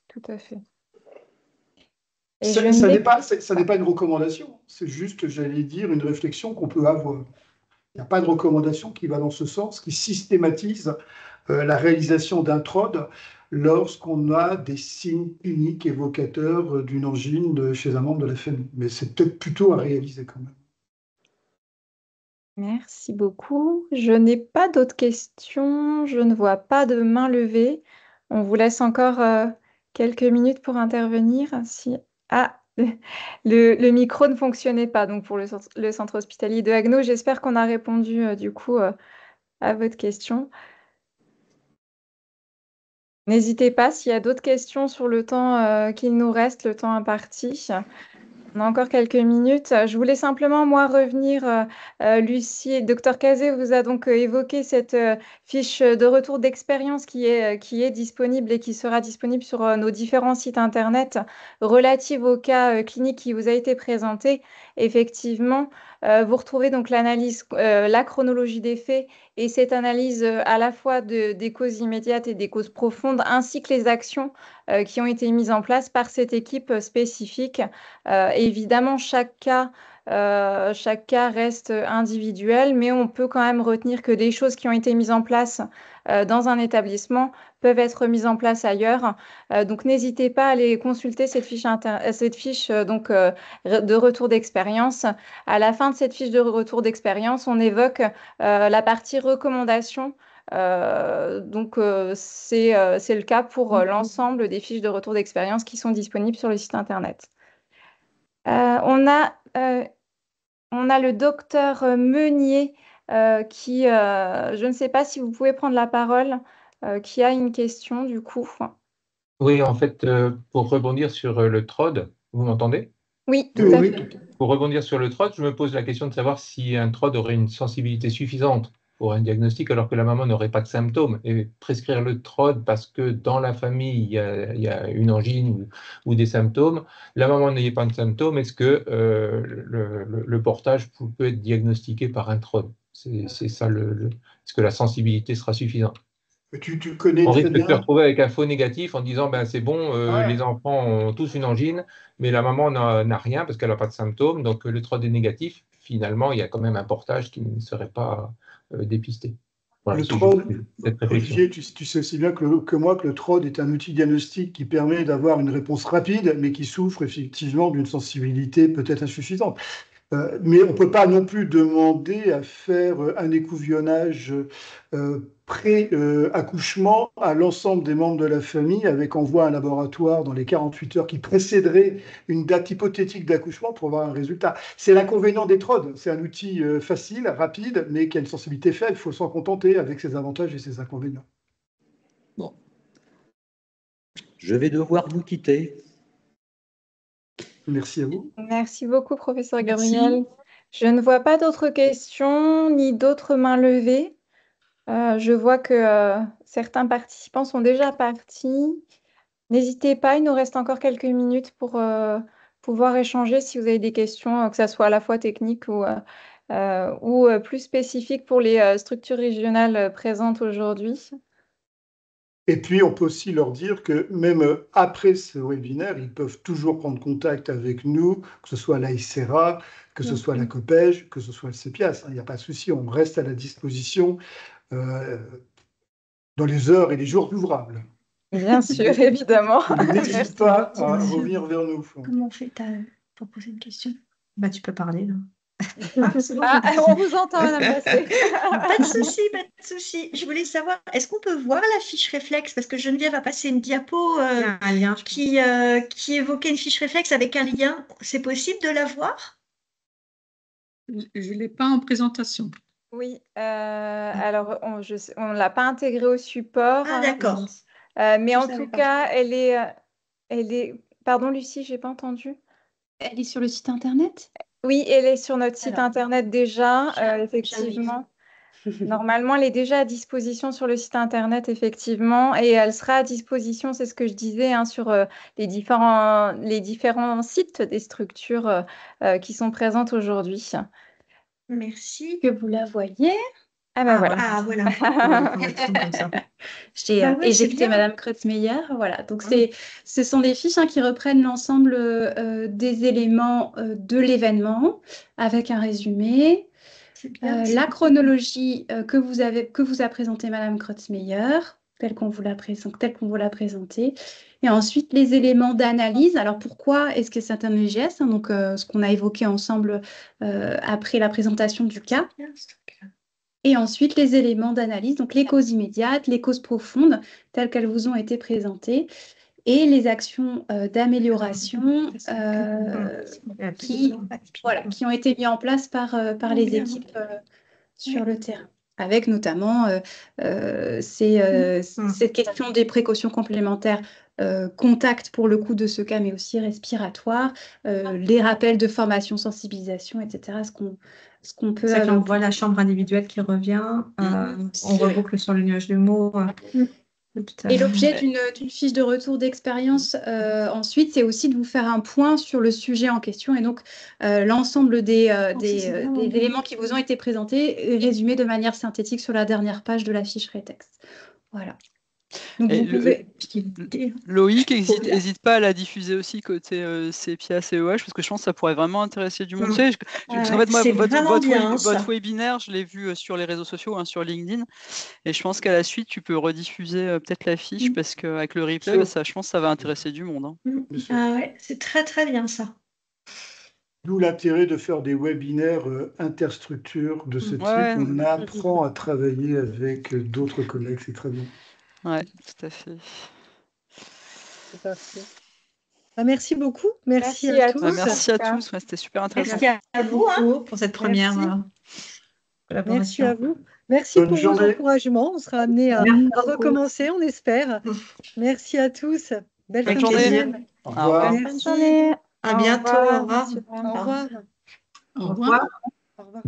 Tout à fait. Ça n'est pas une recommandation, c'est juste, j'allais dire, une réflexion qu'on peut avoir. Il n'y a pas de recommandation qui va dans ce sens, qui systématise la réalisation d'un TROD lorsqu'on a des signes uniques évocateurs d'une angine chez un membre de la famille. Mais c'est peut-être plutôt à réaliser quand même. Merci beaucoup. Je n'ai pas d'autres questions. Je ne vois pas de main levée. On vous laisse encore quelques minutes pour intervenir. Le micro ne fonctionnait pas donc pour le centre hospitalier de Haguenau. J'espère qu'on a répondu du coup à votre question. N'hésitez pas s'il y a d'autres questions sur le temps qu'il nous reste, le temps imparti. On a encore quelques minutes. Je voulais simplement, moi, revenir, Lucie, Dr Cazé vous a donc évoqué cette fiche de retour d'expérience qui est disponible et qui sera disponible sur nos différents sites internet relative au cas clinique qui vous a été présenté. Effectivement, vous retrouvez donc l'analyse, la chronologie des faits et cette analyse à la fois des causes immédiates et des causes profondes, ainsi que les actions qui ont été mises en place par cette équipe spécifique. Évidemment, chaque cas reste individuel, mais on peut quand même retenir que des choses qui ont été mises en place dans un établissement peuvent être mises en place ailleurs. Donc, n'hésitez pas à aller consulter cette fiche, de retour d'expérience. À la fin de cette fiche de retour d'expérience, on évoque la partie recommandation. C'est le cas pour l'ensemble des fiches de retour d'expérience qui sont disponibles sur le site internet. On a le docteur Meunier qui, je ne sais pas si vous pouvez prendre la parole, qui a une question du coup. Oui, en fait, pour rebondir sur le TROD, vous m'entendez? Oui, tout à fait. Pour rebondir sur le TROD, je me pose la question de savoir si un TROD aurait une sensibilité suffisante pour un diagnostic alors que la maman n'aurait pas de symptômes. Et prescrire le TROD parce que dans la famille, il y a une angine ou des symptômes, la maman n'ayait pas de symptômes, est-ce que le portage peut être diagnostiqué par un TROD? C'est ça, est-ce que la sensibilité sera suffisante? Tu connais on très risque de se bien. retrouver avec un faux négatif en disant ben, c'est bon, les enfants ont tous une angine, mais la maman n'a rien parce qu'elle n'a pas de symptômes. Donc le TROD est négatif. Finalement, il y a quand même un portage qui ne serait pas dépisté. Voilà, Le TROD, Olivier, tu sais aussi bien que moi que le TROD est un outil diagnostique qui permet d'avoir une réponse rapide, mais qui souffre effectivement d'une sensibilité peut-être insuffisante. Mais on ne peut pas non plus demander à faire un écouvillonnage pré-accouchement à l'ensemble des membres de la famille avec envoi à un laboratoire dans les 48 heures qui précéderaient une date hypothétique d'accouchement pour avoir un résultat. C'est l'inconvénient des TROD. C'est un outil facile, rapide, mais qui a une sensibilité faible. Il faut s'en contenter avec ses avantages et ses inconvénients. Bon. Je vais devoir vous quitter. Merci à vous. Merci beaucoup, professeur Gabriel. Je ne vois pas d'autres questions ni d'autres mains levées. Je vois que certains participants sont déjà partis. N'hésitez pas, il nous reste encore quelques minutes pour pouvoir échanger si vous avez des questions, que ce soit à la fois techniques ou plus spécifiques pour les structures régionales présentes aujourd'hui. Et puis, on peut aussi leur dire que même après ce webinaire, ils peuvent toujours prendre contact avec nous, que ce soit l'AICERA, que ce soit la COPEJ, que ce soit le CEPIAS. Il n'y a pas de souci, on reste à la disposition dans les heures et les jours ouvrables. Bien sûr, évidemment. N'hésite pas à revenir vers nous. Comment on fait pour poser une question? Bah, tu peux parler, là. On vous entend, Madame Bassé. Pas de souci, pas de souci. Je voulais savoir, est-ce qu'on peut voir la fiche réflexe? Parce que Geneviève a passé une diapo un lien, qui évoquait une fiche réflexe avec un lien. C'est possible de la voir? Je ne l'ai pas en présentation. Oui, alors on ne l'a pas intégrée au support. Ah, d'accord. Mais en tout cas, elle est... Pardon, Lucie, je n'ai pas entendu. Elle est sur le site internet? Oui, elle est sur notre site internet déjà, effectivement. Normalement, elle est déjà à disposition sur le site internet, effectivement, et elle sera à disposition, c'est ce que je disais, hein, sur les différents sites des structures qui sont présentes aujourd'hui. Merci. Que vous la voyez. Ah ben voilà. Ah voilà. J'ai éjecté Madame Kreuzmeyer. Voilà. Donc ce sont des fiches qui reprennent l'ensemble des éléments de l'événement avec un résumé. La chronologie que vous a présentée Madame Kreuzmeyer, telle qu'on vous l'a présentée. Et ensuite, les éléments d'analyse. Alors, pourquoi est-ce que c'est un EGS? Donc, ce qu'on a évoqué ensemble après la présentation du cas. Et ensuite, les éléments d'analyse, donc les causes immédiates, les causes profondes, telles qu'elles vous ont été présentées. et les actions d'amélioration qui ont été mises en place par les équipes sur le terrain, avec notamment cette question des précautions complémentaires, contact pour le coup de ce cas, mais aussi respiratoire, les rappels de formation, sensibilisation, etc. Ce qu'on peut C'est ça qu'on voit la chambre individuelle qui revient, on reboucle sur le nuage de mots. Et l'objet d'une fiche de retour d'expérience, ensuite, c'est aussi de vous faire un point sur le sujet en question et donc l'ensemble des éléments qui vous ont été présentés, résumés de manière synthétique sur la dernière page de la fiche rétexte. Voilà. Donc Et vous pouvez... Loïc, n'hésite pas à la diffuser aussi côté CEPIA, CEH, parce que je pense que ça pourrait vraiment intéresser du monde. Tu sais, parce qu'en fait, moi, votre webinaire, je l'ai vu sur les réseaux sociaux, sur LinkedIn, et je pense qu'à la suite, tu peux rediffuser peut-être la fiche, parce qu'avec le replay, je pense que ça va intéresser du monde. Ah ouais, c'est très très bien ça. D'où l'intérêt de faire des webinaires interstructures de ce type. On apprend à travailler avec d'autres collègues, c'est très bien. Ouais, tout à fait. C'est parfait. Merci beaucoup. Merci à tous. Merci à tous. C'était super intéressant. Merci à vous pour cette première collaboration. Merci à vous. Merci pour vos encouragements. On sera amené à recommencer, on espère. Merci à tous. Belle fin de semaine. Au revoir. Bonne journée. À bientôt. Au revoir. Au revoir. Au revoir. Au revoir.